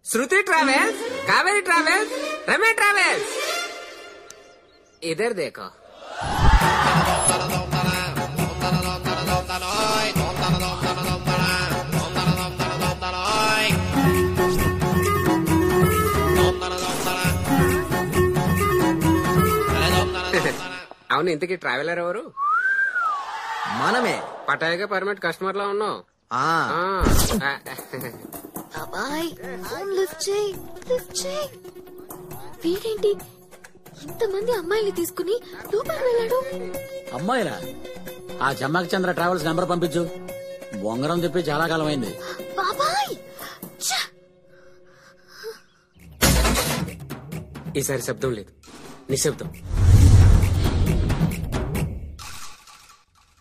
శృతి ట్రావెల్స్, కావేరి ట్రావెల్స్, రమే ట్రావెల్స్, ఇధర్ దేఖో. అవును, ఇంతకీ ట్రావెలర్ ఎవరు?
మనమే.
పటాయిగా పర్మనెంట్ కస్టమర్ లా ఉన్నావు.
బాబాయ్, ఫోన్ లిఫ్ట్ చేయి, లిఫ్ట్ చేయి. వీడేంటి ఇంతమంది అమ్మాయిని తీసుకుని లోపలికి వెళ్ళాడు?
అమ్మాయిలా? ఆ జమ్మక్ చంద్ర ట్రావెల్స్ నెంబర్ పంపించు. బొంగరం చెప్పి చాలా కాలం అయింది.
బాబాయ్,
ఈసారి శబ్దం లేదు, నిశ్శబ్దం.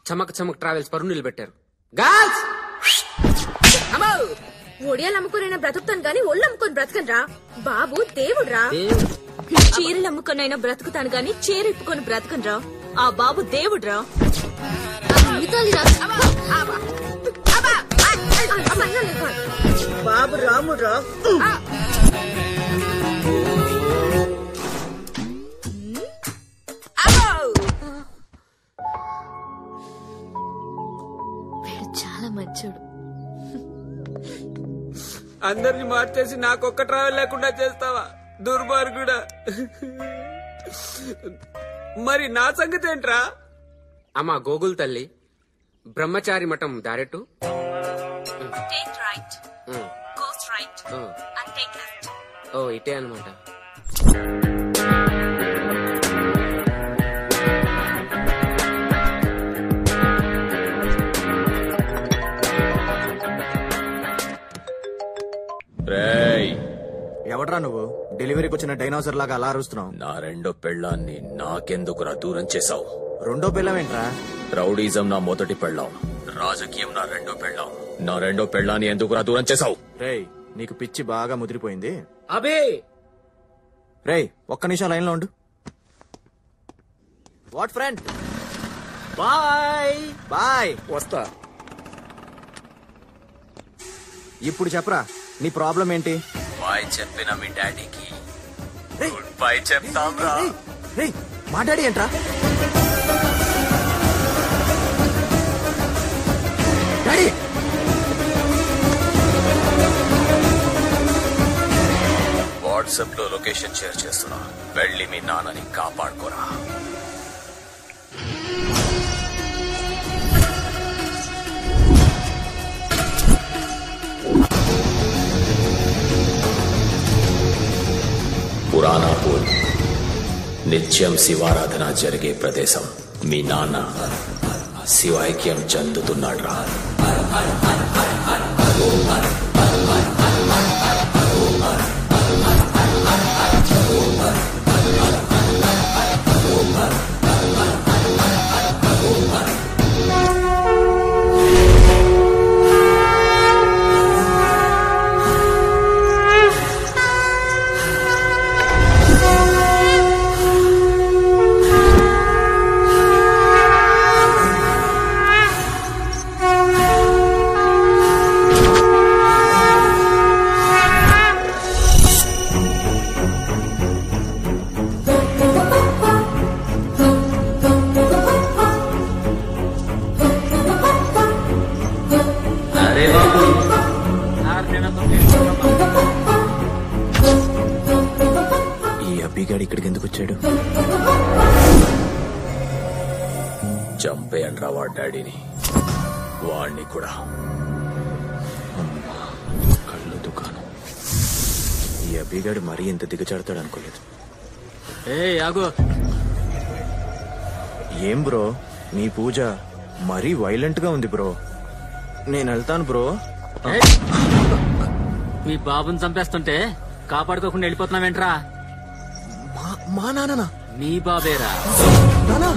చమక్ చమక్ ట్రావెల్స్ పరువు నిలబెట్టారు. గర్ల్స్,
ఒడియాలు అమ్ముకునైనా బ్రతుకుతాను గాని ఒళ్ళు అమ్ముకొని బ్రతకను రా. బాబు దేవుడ్రా. చీరలు అమ్ముకునైనా బ్రతుకుతాను గాని చీర ఇప్పుకొని బ్రతకను రా. ఆ బాబు దేవుడ్రా. బాబు రాముడ్రా.
చాలా మంచోడు.
అందరిని మార్చేసి నాకొక్క ట్రావెల్ లేకుండా చేస్తావా? దుర్మార్గుడా. మరి నా సంగతి ఏంట్రా? అమ్మా గోగుల్ తల్లి, బ్రహ్మచారి మఠం దారెట్టు. ఓ ఇటే అనమాట.
ఎవడ్రా నువ్వు? డెలివరీకి వచ్చిన డైనోసర్ లాగా అలా అరుస్తున్నావు.
నా రెండో పెళ్ళాన్ని నాకెందుకురా దూరం చేశావు?
రెండో పెళ్ళం ఏంట్రా?
రౌడీజం నా మొదటి పెళ్ళాం, రాజకీయం నా రెండో పెళ్ళాం. నా రెండో పెళ్ళాన్ని ఎందుకురా దూరం చేశావు?
రేయ్, నీకు పిచ్చి బాగా ముదిరిపోయింది.
అబే
రేయ్, ఒక్క నిమిషం లైన్ లో ఉండు. What friend? Bye bye.
వస్తా.
ఇప్పుడు చెప్పరా, నీ ప్రాబ్లం ఏంటి?
బాయ్ చెప్పిన మీ డాడీకి గుడ్ బై చెప్తాం రా.
మా డాడీ ఏంట్రా? డాడీ
వాట్సాప్ లో లొకేషన్ షేర్ చేస్తున్నా, వెళ్ళి మీ నాన్నని కాపాడుకోరా. పురాణాపూర్ నిత్యం శివారాధన జరిగే ప్రదేశం. మీ నాన్న శివైక్యం చెందుతున్నాడు రా.
ఇక్కడికి ఎందుకు వచ్చాడు?
చంపేయండి రా వాడి డాడీని, వాడిని కూడా.
కళ్ళు దుకాణం. ఈ అబ్బిగాడు మరీ ఇంత దిగజారుతాడు అనుకోలేదు. ఏం బ్రో, నీ పూజ మరీ వైలెంట్ గా ఉంది బ్రో. నేను వెళ్తాను బ్రో.
మీ బాబుని చంపేస్తుంటే కాపాడుకోకుండా వెళ్ళిపోతున్నావేంట్రా?
మా నాన్న?
నీ బాబేరా.
నానా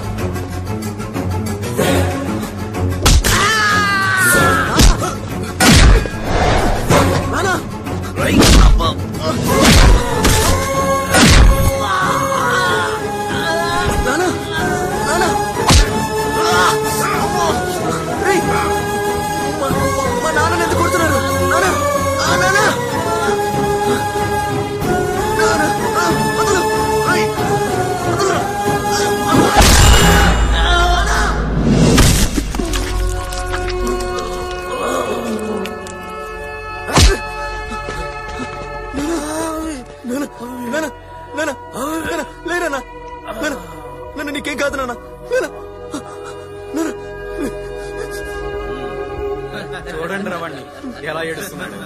మా నాన్న ఎందుకు కొడుతున్నారు? నన్ను నీకేం కాదు నాన్న.
చూడండి రవాణి ఎలా ఏడుస్తున్నాడు.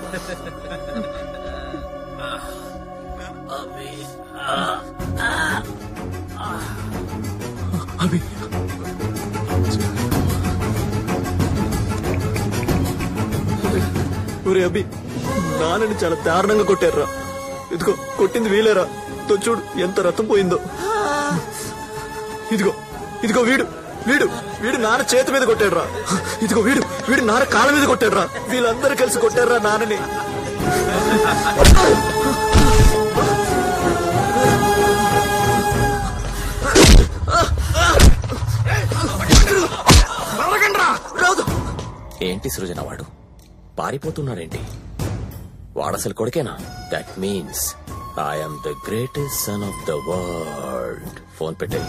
అభి ఒరే అభి, నాన్నని చాలా దారుణంగా కొట్టారురా. ఇదిగో కొట్టింది వీలేరా. చూడు ఎంత రక్తం పోయిందో. ఇదిగో ఇదిగో వీడు వీడు వీడు నాన్న చేతి మీద కొట్టాడురా. ఇదిగో వీడు వీడు నాన్న కాళ్ళ మీద కొట్టాడురా. వీళ్ళందరూ కలిసి కొట్టారురా నాన్నని.
ఏంటి సృజన వాడు పారిపోతున్నాడేంటి? వాడసలు కొడుకేనా? That means I'm the greatest son of the world. Phone పెట్టే.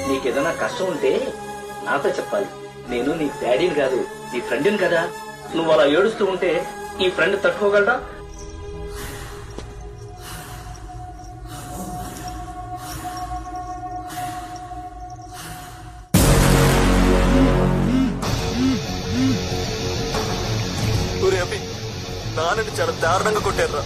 నీకేదైనా కష్టం ఉంటే నాతో చెప్పాలి. నేను నీ డాడీని కాదు, నీ ఫ్రెండ్ని కదా. నువ్వు అలా ఏడుస్తూ ఉంటే ఈ ఫ్రెండ్ తట్టుకోగలరా?
నాన్నని చాలా దారుణంగా కొట్టారా.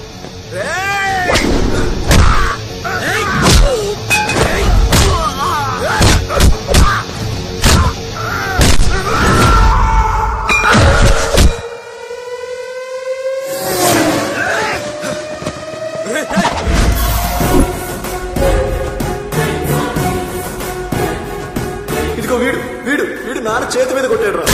ఇదిగో వీడు వీడు వీడు నాన్న చేతి మీద కొట్టాడురా.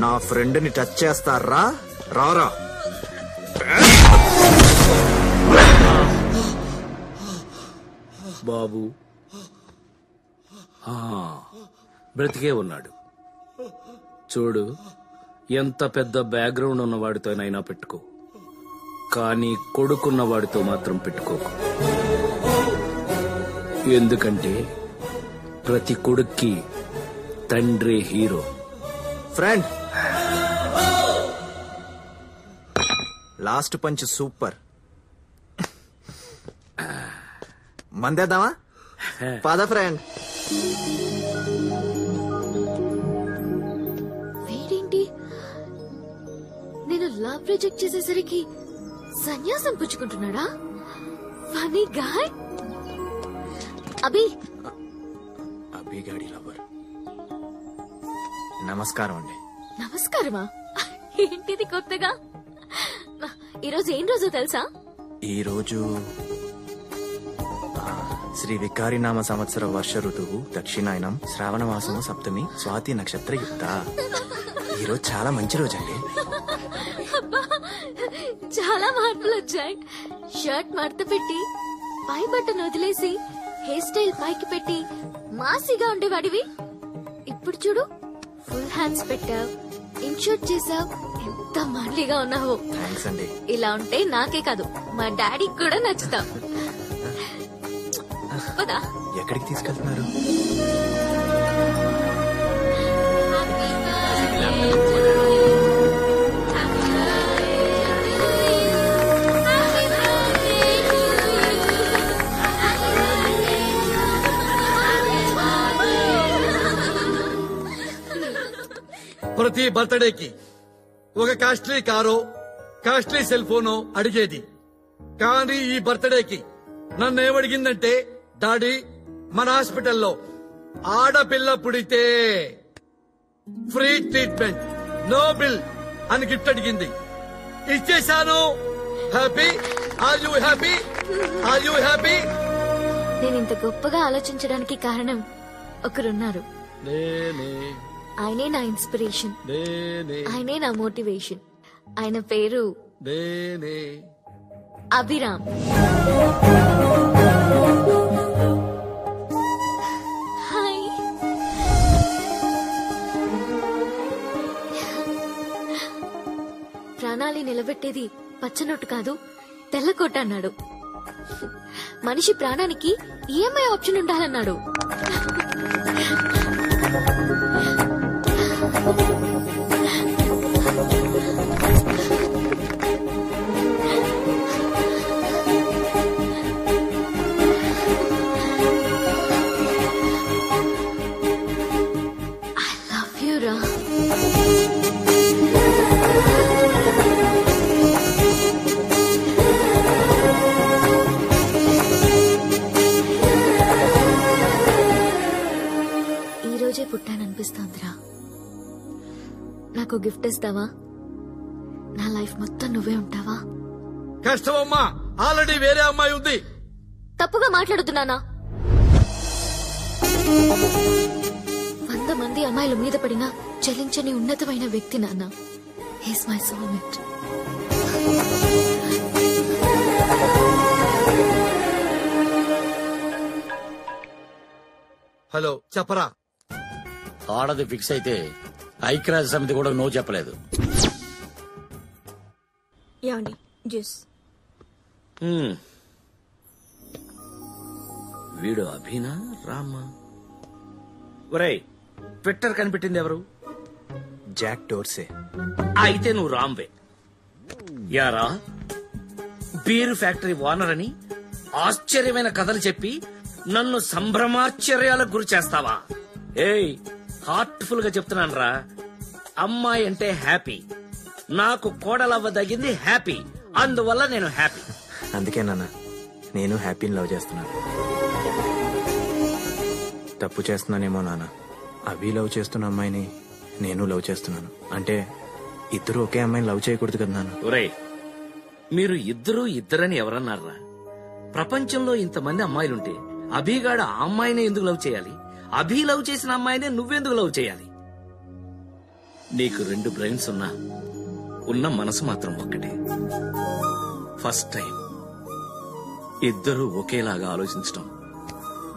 నా ఫ్రెండ్ ని టచ్ చేస్తారా? రారా.
బాబు బ్రతికే ఉన్నాడు. చూడు, ఎంత పెద్ద బ్యాక్గ్రౌండ్ ఉన్న వాడితోనైనా పెట్టుకో, కానీ కొడుకున్న వాడితో మాత్రం పెట్టుకోకు. ఎందుకంటే ప్రతి కొడుక్కి తండ్రి hero.
Friend, last punch super. మందేద్దామా? పద ఫ్రెండ్.
వీడేంటి నేను లవ్ ప్రొజెక్ట్ చేసేసరికి సన్యాసం పుచ్చుకుంటున్నాడా? Funny guy. అభి
అభిగాడి లవర్. నమస్కారం అండి.
నమస్కారమా? ఏంటిది కొత్తగా? ఈరోజు ఏం రోజు తెలుసా?
ఈ రోజు శ్రీ వికారినామ సంవత్సర వర్ష ఋతువు దక్షిణాయనం శ్రావణ మాసము సప్తమి స్వాతి నక్షత్ర యుక్త. ఈరోజు చాలా మంచి రోజు అండి.
చాలా మార్పులు వచ్చాయి. షర్ట్ మడత పెట్టి పై బట్టను వదిలేసి హెయిర్ స్టైల్ పైకి పెట్టి మాసిగా ఉండేవాడివి. ఇప్పుడు చూడు, ఫుల్ హ్యాండ్స్ పెట్టావు, ఇన్షర్ట్ చేసావు, ఎంత మాండ్లీగా ఉన్నావు.
థాంక్స్ అండి.
ఇలా ఉంటే నాకే కాదు మా డాడీకి కూడా నచ్చుతావు. పదా.
ఎక్కడికి తీసుకెళ్తున్నారు?
ప్రతి బర్త్డేకి ఒక కాస్ట్లీ కారో కాస్ట్లీ సెల్ ఫోనో అడిగేది. కానీ ఈ బర్త్డేకి నన్ను ఏమడిగిందంటే, డాడీ మన హాస్పిటల్లో ఆడపిల్ల పుడితే ఫ్రీ ట్రీట్మెంట్, నో బిల్ అని గిఫ్ట్ అడిగింది. ఇచ్చేశాను. Happy? Are you happy? Are you happy?
నేను ఇంత గొప్పగా ఆలోచించడానికి కారణం ఒకరున్నారు. ఆయనే నా ఇన్స్పిరేషన్, ఆయనే నా మోటివేషన్. ఆయన పేరు అభిరామ్. హాయ్. ప్రాణాలి నిలబెట్టేది పచ్చనొట్టు కాదు, తెల్లకోట అన్నాడు. మనిషి ప్రాణానికి ఈఎంఐ ఆప్షన్ ఉండాలన్నాడు. I love you, Ra. ఈరోజే పుట్టాననిపిస్తోందిరా. నాకు గిఫ్ట్ ఇస్తావా? నా లైఫ్ మొత్తం నువ్వే ఉంటావా?
కష్టమమ్మా, ఆల్రెడీ వేరే అమ్మాయి ఉంది.
తప్పుగా మాట్లాడుతున్నానా? 100 మంది అమ్మాయిల మీద పడిన చలించని ఉన్నతమైన వ్యక్తి నాన్న. He's my soulmate.
హలో, చెప్పరా.
ఆడది ఫిక్స్ అయితే ఐక్యరాజ్య సమితి కూడా నో చెప్పలేదు.
ఏమండి జ్యూస్?
వీడు అభినా రామా? ఒరేయ్, ట్విట్టర్ కనిపెట్టింది ఎవరు?
Jack Dorsey.
అయితే నువ్వు రాంవే. యారా, బీర్ ఫ్యాక్టరీ ఓనర్ అని ఆశ్చర్యమైన కథలు చెప్పి నన్ను సంభ్రమాశ్చర్యాలకు గురి చేస్తావా? ఏయ్, హార్ట్ఫుల్ గా చెప్తున్నాను రా. అమ్మాయి అంటే హ్యాపీ, నాకు కోడలవ్వదగింది హ్యాపీ, అందువల్ల నేను హ్యాపీ.
అందుకే నాన్న నేను హ్యాపీని లవ్ చేస్తున్నాను. తప్పు చేస్తున్నానేమో నాన్న. అభి లవ్ చేస్తున్న అమ్మాయిని నేను లవ్ చేస్తున్నాను అంటే ఇద్దరు ఒకే అమ్మాయిని లవ్ చేయకూడదు కదా నాన్న.
ఒరేయ్, మీరు ఇద్దరని ఎవరన్నారా? ప్రపంచంలో ఇంతమంది అమ్మాయిలుంటే అభిగాడు ఆ అమ్మాయినే ఎందుకు లవ్ చేయాలి? అభి లవ్ చేసిన అమ్మాయినే నువ్వెందుకు లవ్ చేయాలి? నీకు 2 బ్రెయిన్స్ ఉన్నా ఉన్న మనసు మాత్రం ఒక్కటే. ఫస్ట్ టైం ఇద్దరూ ఒకేలాగా ఆలోచించడం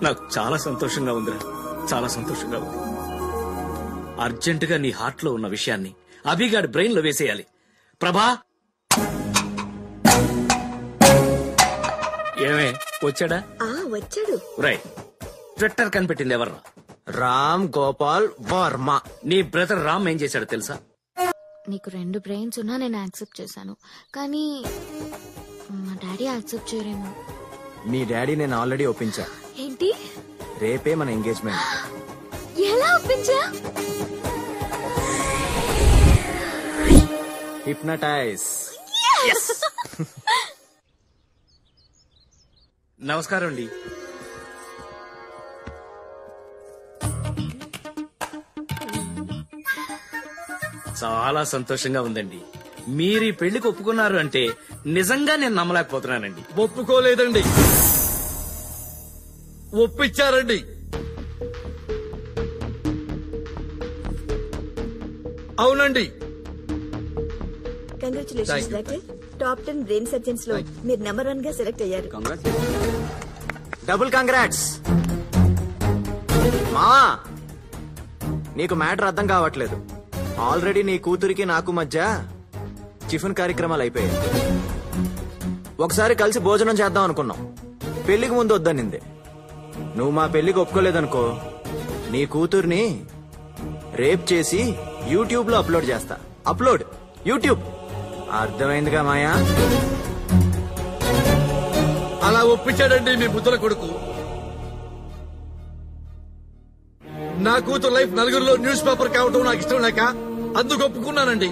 నాకు చాలా సంతోషంగా ఉందిరా, చాలా సంతోషంగా ఉంది. అర్జెంటుగా నీ హార్ట్ లో ఉన్న విషయాన్ని అభిగాడి బ్రెయిన్ లో వేసేయాలి. ప్రభా, ఏమే వచ్చాడా?
వచ్చాడు.
రైట్. ట్విట్టర్ కనిపెట్టింది ఎవర్రా?
రామ్ గోపాల్ వర్మ.
నీ బ్రదర్ రామ్ ఏం చేశాడు తెలుసా?
నీకు 2 బ్రెయిన్స్ ఉన్నా నేను యాక్సెప్ట్ చేశాను, కానీ మా డాడీ యాక్సెప్ట్ చేయరేమో.
మీ డాడీ నేను ఆల్రెడీ ఒప్పించా.
ఏంటి?
రేపే మన ఎంగేజ్మెంట్.
ఎలా ఒప్పించా?
హిప్నటైజ్.
నమస్కారం అండి. చాలా సంతోషంగా ఉందండి. మీరు ఈ పెళ్లికి ఒప్పుకున్నారు అంటే నిజంగా నేను నమ్మలేకపోతున్నానండి.
ఒప్పుకోలేదండి, ఒప్పించారండి. అవునండి.
Congratulations doctor. Top 10 brain surgeons లో మీరు నెంబర్ 1 గా సెలెక్ట్ అయ్యారు.
Double congrats. మావా, నీకు మ్యాటర్ అర్థం కావట్లేదు. ఆల్రెడీ నీ కూతురికి నాకు మధ్య టిఫిన్ కార్యక్రమాలు అయిపోయాయి. ఒకసారి కలిసి భోజనం చేద్దాం అనుకున్నాం. పెళ్లికి ముందు వద్దనింది. నువ్వు మా పెళ్లికి ఒప్పుకోలేదనుకో, నీ కూతుర్ని రేప్ చేసి యూట్యూబ్ లో అప్లోడ్ చేస్తా. Upload YouTube. అర్థమైందిగా మాయా?
అలా ఒప్పించాడండి మీ బుద్ధుల కొడుకు. నా కూతురు లైఫ్ నలుగురిలో న్యూస్ పేపర్ కావటం నాకు ఇష్టం లేక అందుకు ఒప్పుకున్నానండి.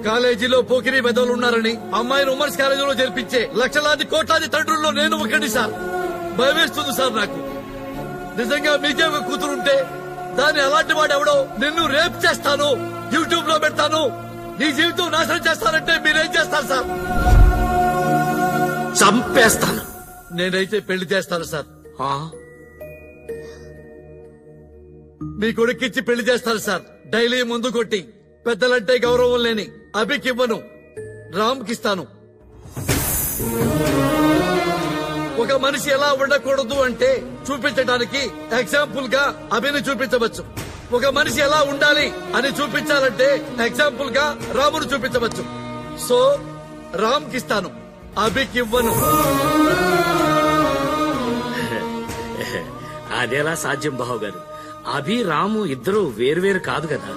కాలేజీలో పోకిరీ పెద్దలు ఉన్నారని అమ్మాయిని ఉమెన్స్ కాలేజీలో చేర్పించే లక్షలాది కోట్లాది తండ్రుల్లో నేను ఒకటి సార్. భయమేస్తుంది సార్ నాకు. నిజంగా మీకే ఒక కూతురుంటే దాన్ని అలాంటి వాడు ఎవడో నిన్ను రేప్ చేస్తాను, యూట్యూబ్ లో పెడతాను, నీ జీవితం నాశనం చేస్తానంటే మీరేం చేస్తారు సార్?
చంపేస్తాను.
నేనైతే పెళ్లి చేస్తాను సార్. మీ కొడుకిచ్చి పెళ్లి చేస్తాను సార్. డైలీ ముందు కొట్టి పెద్దలంటే గౌరవం లేని అభికివ్వను, రామ్కిస్తాను. ఒక మనిషి ఎలా ఉండకూడదు అంటే చూపించడానికి ఎగ్జాంపుల్ గా అభిని చూపించవచ్చు. ఒక మనిషి ఎలా ఉండాలి అని చూపించాలంటే ఎగ్జాంపుల్ గా రామును చూపించవచ్చు. సో రామ్కిస్తాను, అభికివ్వను.
అదేలా సాధ్యం బాబు గారు? అభి రాము ఇద్దరు వేరువేరు కాదు కదా.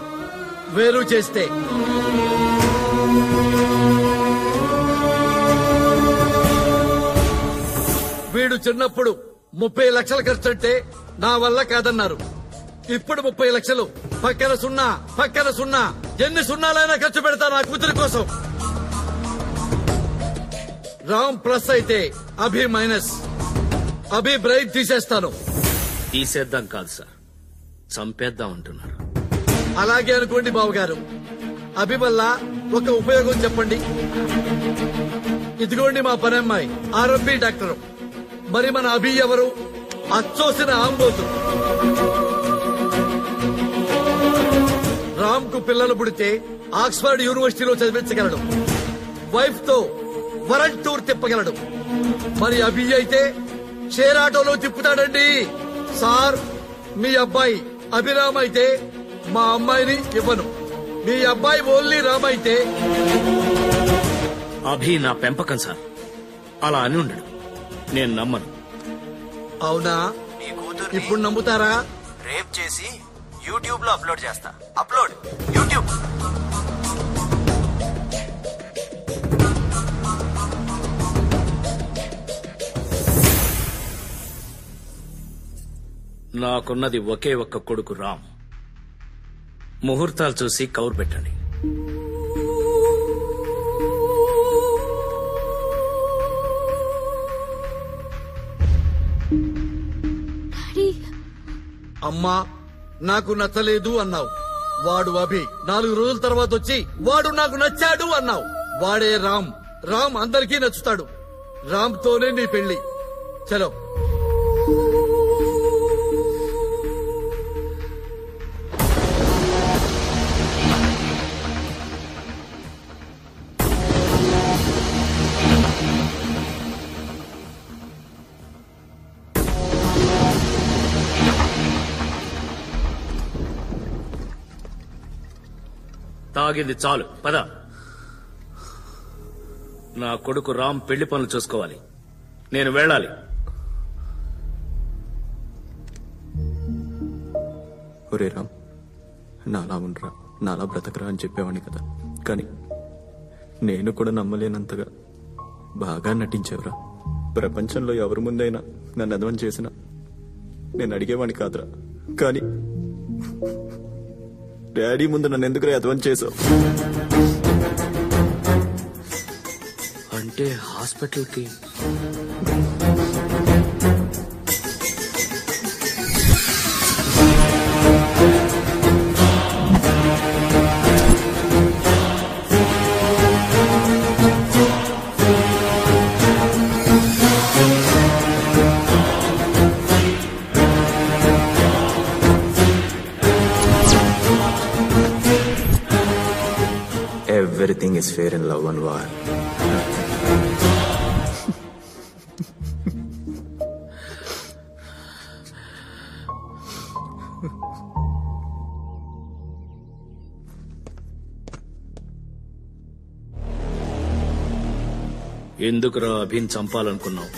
వేరు చేస్తే వీడు చిన్నప్పుడు 30 లక్షలు ఖర్చంటే నా వల్ల కాదన్నారు. ఇప్పుడు 30 లక్షలు పక్కన సున్నా ఎన్ని సున్నాలైనా ఖర్చు పెడతా నా కూతురి కోసం. రామ్ ప్లస్ అయితే అభి మైనస్. అభి బ్రైట్ తీసేస్తాను.
తీసేద్దాం కాదు సార్, చంపేద్దాం అంటున్నారు.
అలాగే అనుకోండి బాబు గారు. అభి వల్ల ఒక ఉపయోగం చెప్పండి. ఇదిగోండి మా పనమ్మాయి ఆర్ఎంపీ డాక్టర్. మరి మన అభి ఎవరు? అచ్చోసిన ఆంబోతు. రామ్ కు పిల్లలు పుడితే ఆక్స్ఫర్డ్ యూనివర్సిటీలో చదివించగలడు. వైఫ్ తో వరల్డ్ టూర్ తిప్పగలడు. మరి అభి అయితే షేర్ ఆటోలో తిప్పుతాడండి. సార్, మీ అబ్బాయి అభిరామ్ అయితే మా అమ్మాయిని ఇవ్వను. మీ అబ్బాయి ఓన్లీ రామ్ అయితే
అభి నా పెంపకం సార్, అలా అని ఉండడు. నేను నమ్మను.
అవునా? ఇప్పుడు నమ్ముతారా?
రేప్ చేసి యూట్యూబ్ లో అప్లోడ్ చేస్తా. Upload YouTube.
నాకున్నది ఒకే ఒక్క కొడుకు రామ్. ముహూర్తాలు చూసి కౌరు పెట్టండి.
అమ్మా, నాకు నచ్చలేదు అన్నావు. వాడు అభి 4 రోజుల తర్వాత వచ్చి వాడు నాకు నచ్చాడు అన్నావు. వాడే రామ్. రామ్ అందరికీ నచ్చుతాడు. రామ్ తోనే నీ పెళ్లి. చలో.
తాగింది చాలు, పద. నా కొడుకు రామ్ పెళ్లి పనులు చూసుకోవాలి. నేను వెళ్ళాలి.
ఒరే రామ్, నాలా ఉండరా, నాలా బ్రతకరా అని చెప్పేవాడిని కదా. కానీ నేను కూడా నమ్మలేనంతగా బాగా నటించావురా. ప్రపంచంలో ఎవరి ముందైనా నన్ను అదవం చేసినా నేను అడిగేవాడిని కాదురా. కానీ డాడీ ముందు నన్ను ఎందుకు అదవం చేసావు?
అంటే హాస్పిటల్కి
Everything is fair in love and war.
ఎందుకురా అభిన్ చంపాలనుకున్నావు?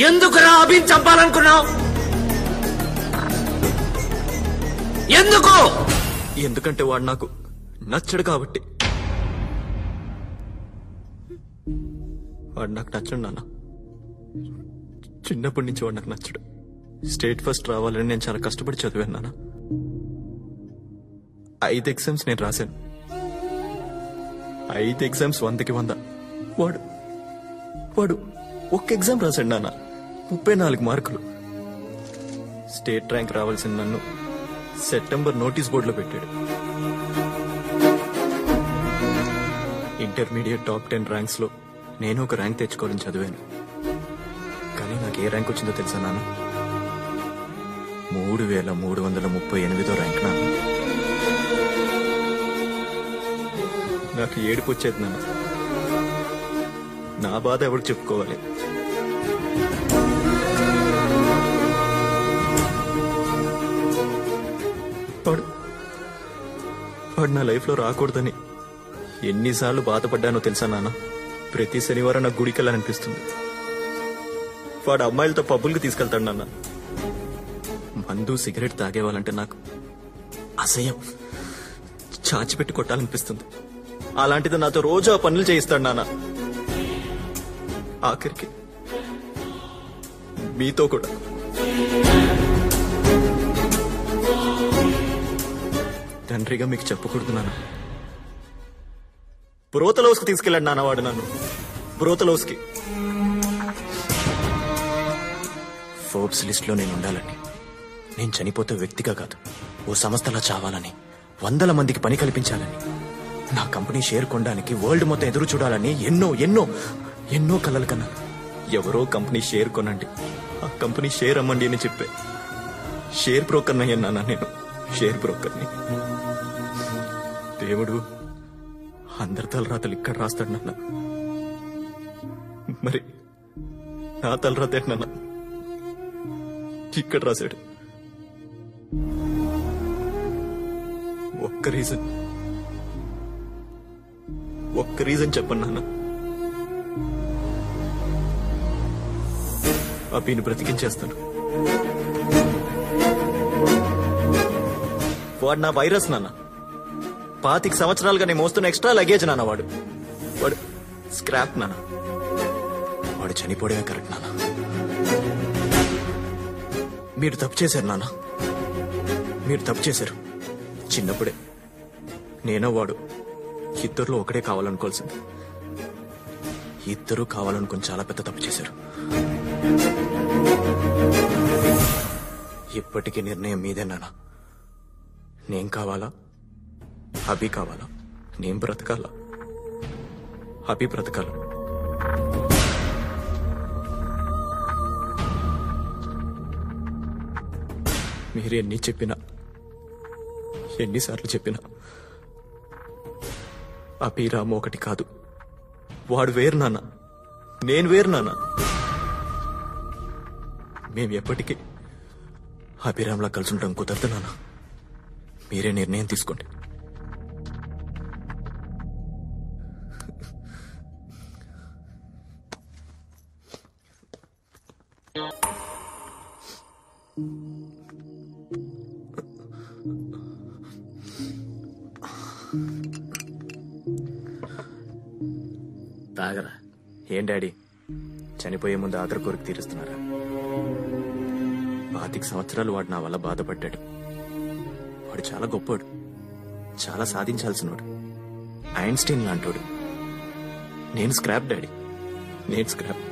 ఎందుకురా అభిన్ చంపాలనుకున్నావు? ఎందుకు?
ఎందుకంటే వాడు నాకు నచ్చడు కాబట్టి. వాడు నాకు నచ్చడు నాన్న. చిన్నప్పటి నుంచి వాడు నాకు నచ్చడు. స్టేట్ ఫస్ట్ రావాలని నేను చాలా కష్టపడి చదివాను నాన్న. 5 ఎగ్జామ్స్ నేను రాశాను. 5 ఎగ్జామ్స్ 100కి 100. వాడు ఒక్క ఎగ్జామ్ రాశాడు నాన్న. 34 మార్కులు. స్టేట్ ర్యాంక్ రావాల్సిన నన్ను సెప్టెంబర్ నోటీస్ బోర్డులో పెట్టాడు. ఇంటర్మీడియట్ టాప్ 10 ర్యాంక్స్ లో నేను ఒక ర్యాంక్ తెచ్చుకోవాలని చదివాను. కానీ నాకు ఏ ర్యాంక్ వచ్చిందో తెలుసా నాన్న? 3338 ర్యాంక్ నాన్న. నాకు ఏడుపు వచ్చేది నాన్న. నా బాధ ఎవరు చెప్పుకోవాలి? వాడు నా లైఫ్ లో రాకూడదని ఎన్నిసార్లు బాధపడ్డానో తెలుసా నాన్న? ప్రతి శనివారం నాకు గుడికి వెళ్ళాలనిపిస్తుంది. వాడు అమ్మాయిలతో పబ్బులకు తీసుకెళ్తాడు నాన్న. మందు సిగరెట్ తాగేవాళ్ళంటే నాకు అసహ్యం, చాచిపెట్టి కొట్టాలనిపిస్తుంది. అలాంటిది నాతో రోజు ఆ పనులు చేయిస్తాడు నాన్న. ఆఖరికి మీతో కూడా. తండ్రిగా మీకు చెప్పకూడదు నాన్న. బ్రోతలోస్కి తీసుకెళ్ళాడు నాన్న వాడు నన్ను. బ్రోతలోస్కి. ఫోర్బ్స్ లిస్ట్ లో నేను ఉండాలని, నేను చనిపోతే వ్యక్తిగా కాదు ఓ సంస్థలా చావాలని, 100 మందికి పని కల్పించాలని, నా కంపెనీ షేర్ కొనడానికి వరల్డ్ మొత్తం ఎదురు చూడాలని ఎన్నో ఎన్నో ఎన్నో కలలు కన్నాను. ఎవరో కంపెనీ షేర్ కొనండి, ఆ కంపెనీ షేర్ అమ్మండి అని చెప్పే షేర్ బ్రోకర్ అయ్యాను నాన్న. నేను షేర్ బ్రోకర్ని. దేవుడు అందరి తలరాతలు ఇక్కడ రాస్తాడు నాన్న. మరి నా తలరాత ఏంటన్నా ఇక్కడ రాశాడు. ఒక్క రీజన్ చెప్పండి నాన్న. అభిని బ్రతికించేస్తాను. వాడు నా వైరస్ నాన్న. 25 సంవత్సరాలుగా నేను మోస్తున్న ఎక్స్ట్రా లగేజ్ నాన్న. వాడు స్క్రాప్ నాన్న. వాడు చనిపోవడమే కరెక్ట్ నాన్న. మీరు తప్పు చేశారు నాన్న. మీరు తప్పు చేశారు. చిన్నప్పుడే నేనో వాడు ఇద్దరులో ఒకడే కావాలనుకోవాల్సింది. ఇద్దరు కావాలనుకుని చాలా పెద్ద తప్పు చేశారు. ఇప్పటికీ నిర్ణయం మీదే నాన్న. నేను కావాలా, అభి కావాలా? నేను బ్రతకాలా, అభి బ్రతకాలా? మీరు ఎన్ని చెప్పినా, ఎన్నిసార్లు చెప్పినా అభిరామ్ ఒకటి కాదు. వాడు వేరు నాన్న, నేను వేరు నాన్న. మేము ఎప్పటికీ అభిరామ్లా కలిసి ఉంటాం కుదరదు నాన్న. మీరే నిర్ణయం తీసుకోండి.
తాగరా.
ఏం డాడీ, చనిపోయే ముందు ఆఖరి కోరిక తీరుస్తున్నారా? 25 సంవత్సరాలు వాడు నా వల్ల బాధపడ్డాడు. వాడు చాలా గొప్పోడు, చాలా సాధించాల్సినోడు, ఐన్స్టీన్ లాంటోడు. నేను స్క్రాప్ డాడీ, నేను స్క్రాప్.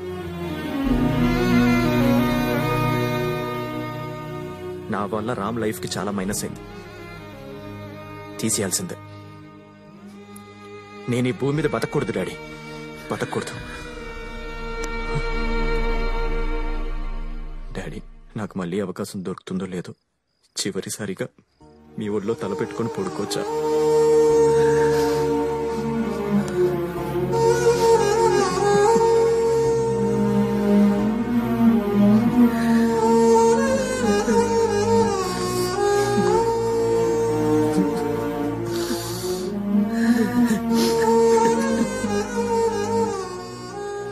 నా వల్ల రామ్ లైఫ్ కి చాలా మైనస్ అయింది. తీసేయాల్సిందే. నేను ఈ భూమి మీద బతకూడదు డాడీ, బతకూడదు. డాడీ, నాకు మళ్ళీ అవకాశం దొరుకుతుందో లేదో చివరిసారిగా మీ ఒళ్ళో తల పెట్టుకుని పడుకోవచ్చా?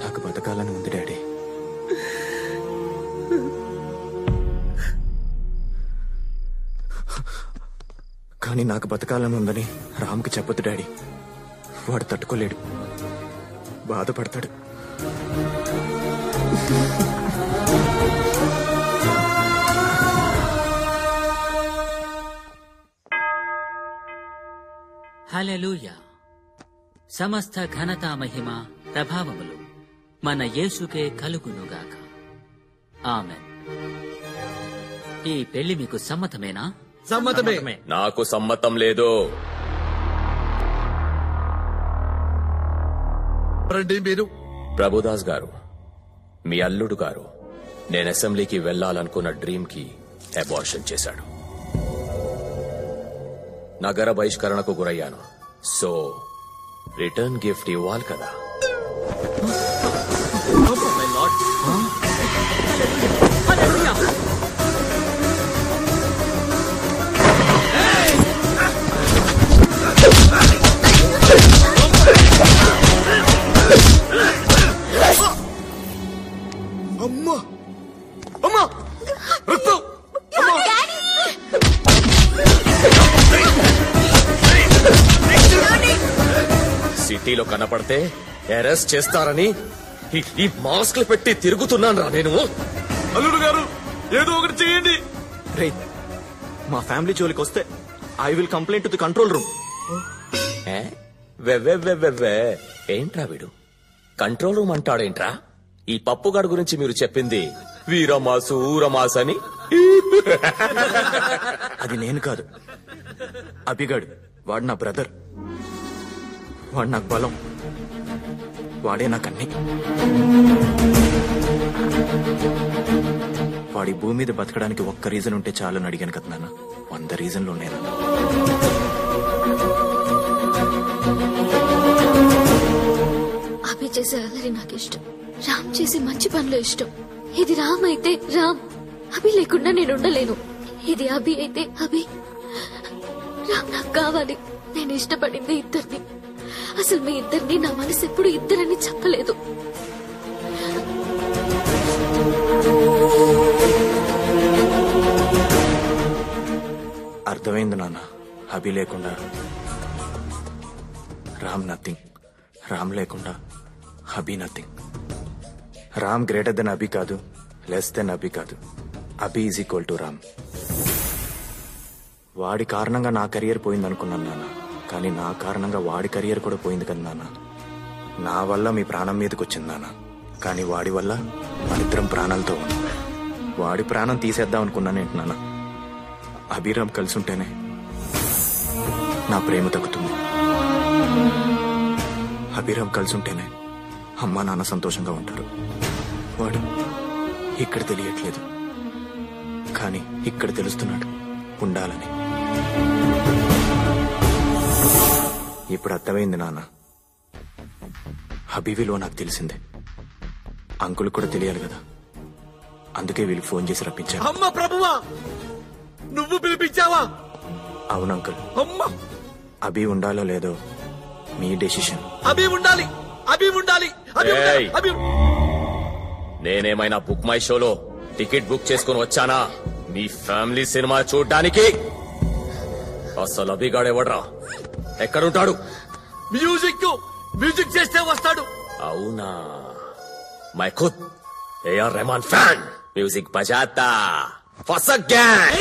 నాకు బతకాలని ఉంది డాడీ. కానీ నాకు బతకాలని ఉందని రామ్కి చెప్పొద్దు డాడీ. వాడు తట్టుకోలేడు, బాధపడతాడు.
హల్లెలూయా. సమస్త ఘనత, మహిమ, ప్రభావములు మన యేసుకే కలుగునుగాక. ఆమెన్. ఈ పెళ్లి మీకు సమ్మతమేనా?
సమ్మతమే.
నాకు సమ్మతం లేదు.
మీరు
ప్రభుదాస్ గారు, మీ అల్లుడు గారు నేను అసెంబ్లీకి వెళ్లాలనుకున్న డ్రీమ్ కి అబార్షన్ చేశాడు. నగర బహిష్కరణకు గురయ్యాను. సో రిటర్న్ గిఫ్ట్ ఇవ్వాలి కదా.
అమ్మా అమ్మా రక్తం!
సిటీలో కనపడితే అరెస్ట్ చేస్తారని ఈ మాస్క్లు పెట్టి తిరుగుతున్నాను రా నేను.
అల్లుడు గారు ఏదో ఒకటి చేయండి. రే, మా ఫ్యామిలీ జోలికి వస్తే I will complaint to the control room.
ఏంట్రా వీడు కంట్రోల్ రూమ్ అంటాడేంట్రా? ఈ పప్పుగాడు గురించి మీరు చెప్పింది వీరమాసు ఊరమాస్ అని.
అది నేను కాదు, అభిగాడు. వాడు నా బ్రదర్, వాడు నాకు బలం, వాడే నాకన్నీ. వాడి భూమి మీద బతకడానికి ఒక్క రీజన్ ఉంటే చాలని అడిగాను కదా నాన్న. 100 రీజన్లు ఉన్నాయి.
అభి చేసే అల్లరి నాకు ఇష్టం, రామ్ చేసే మంచి పనులు ఇష్టం. ఇది రామ్ అయితే రామ్, అభి లేకుండా నేను ఉండలేను. ఇది అభి అయితే అభి, రామ్ నాకు కావాలి. నేను ఇష్టపడింది ఇద్దరిని. అసలు మీ ఇద్దరిని నా మనసు ఎప్పుడు ఇద్దరని చెప్పలేదు.
అర్థమైంది నాన్న. అభి లేకుండా రామ్ నథింగ్, రామ్ లేకుండా అభి నథింగ్. రామ్ గ్రేటర్ దెన్ అభి కాదు, లెస్ దెన్ అభి కాదు. అభి ఈజ్ ఈక్వల్ టు రామ్. వాడి కారణంగా నా కెరియర్ పోయిందనుకున్నాను నాన్న, కానీ నా కారణంగా వాడి కెరియర్ కూడా పోయింది కదా నాన్న. నా వల్ల మీ ప్రాణం మీదకి వచ్చింది నాన్న, కానీ వాడి వల్ల మనిద్దరం ప్రాణాలతో ఉన్నాం. వాడి ప్రాణం తీసేద్దాం అనుకున్నాను ఏంటి నాన్న. అభిరామ్ కలిసి ఉంటేనే నా ప్రేమ తగ్గుతుంది. అభిరామ్ కలిసి ఉంటేనే అమ్మా నాన్న సంతోషంగా ఉంటారు. వాడు ఇక్కడ తెలియట్లేదు, కానీ ఇక్కడ తెలుస్తున్నాడు ఉండాలని. ఇప్పుడు అర్థమైంది నాన్న. అభి విలువ నాకు తెలిసిందే, అంకుల్ కూడా తెలియాలి కదా. అందుకే వీళ్ళు ఫోన్ చేసి రప్పించారు.
అమ్మ ప్రభువా, నువ్వు పిలిపించావా?
అవును అంకుల్.
అమ్మ,
అభి ఉండాలో లేదో మీ డెసిషన్.
అభి ఉండాలి, అభి ఉండాలి, అభి ఉండాలి, అభి.
నేనేమైనా బుక్ మై షోలో టికెట్ బుక్ చేసుకుని వచ్చానా మీ ఫ్యామిలీ సినిమా చూడ్డానికి? అసలు అభిగాడెవడ్రా? ఎక్కడుంటాడు?
మ్యూజిక్ చేస్తే వస్తాడు.
అవునా? మై ఖుద్ ఏఆర్ రెహమాన్ ఫ్యాన్, మ్యూజిక్ బజాతా. ఫసక్ గ్యాంగ్.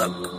సక్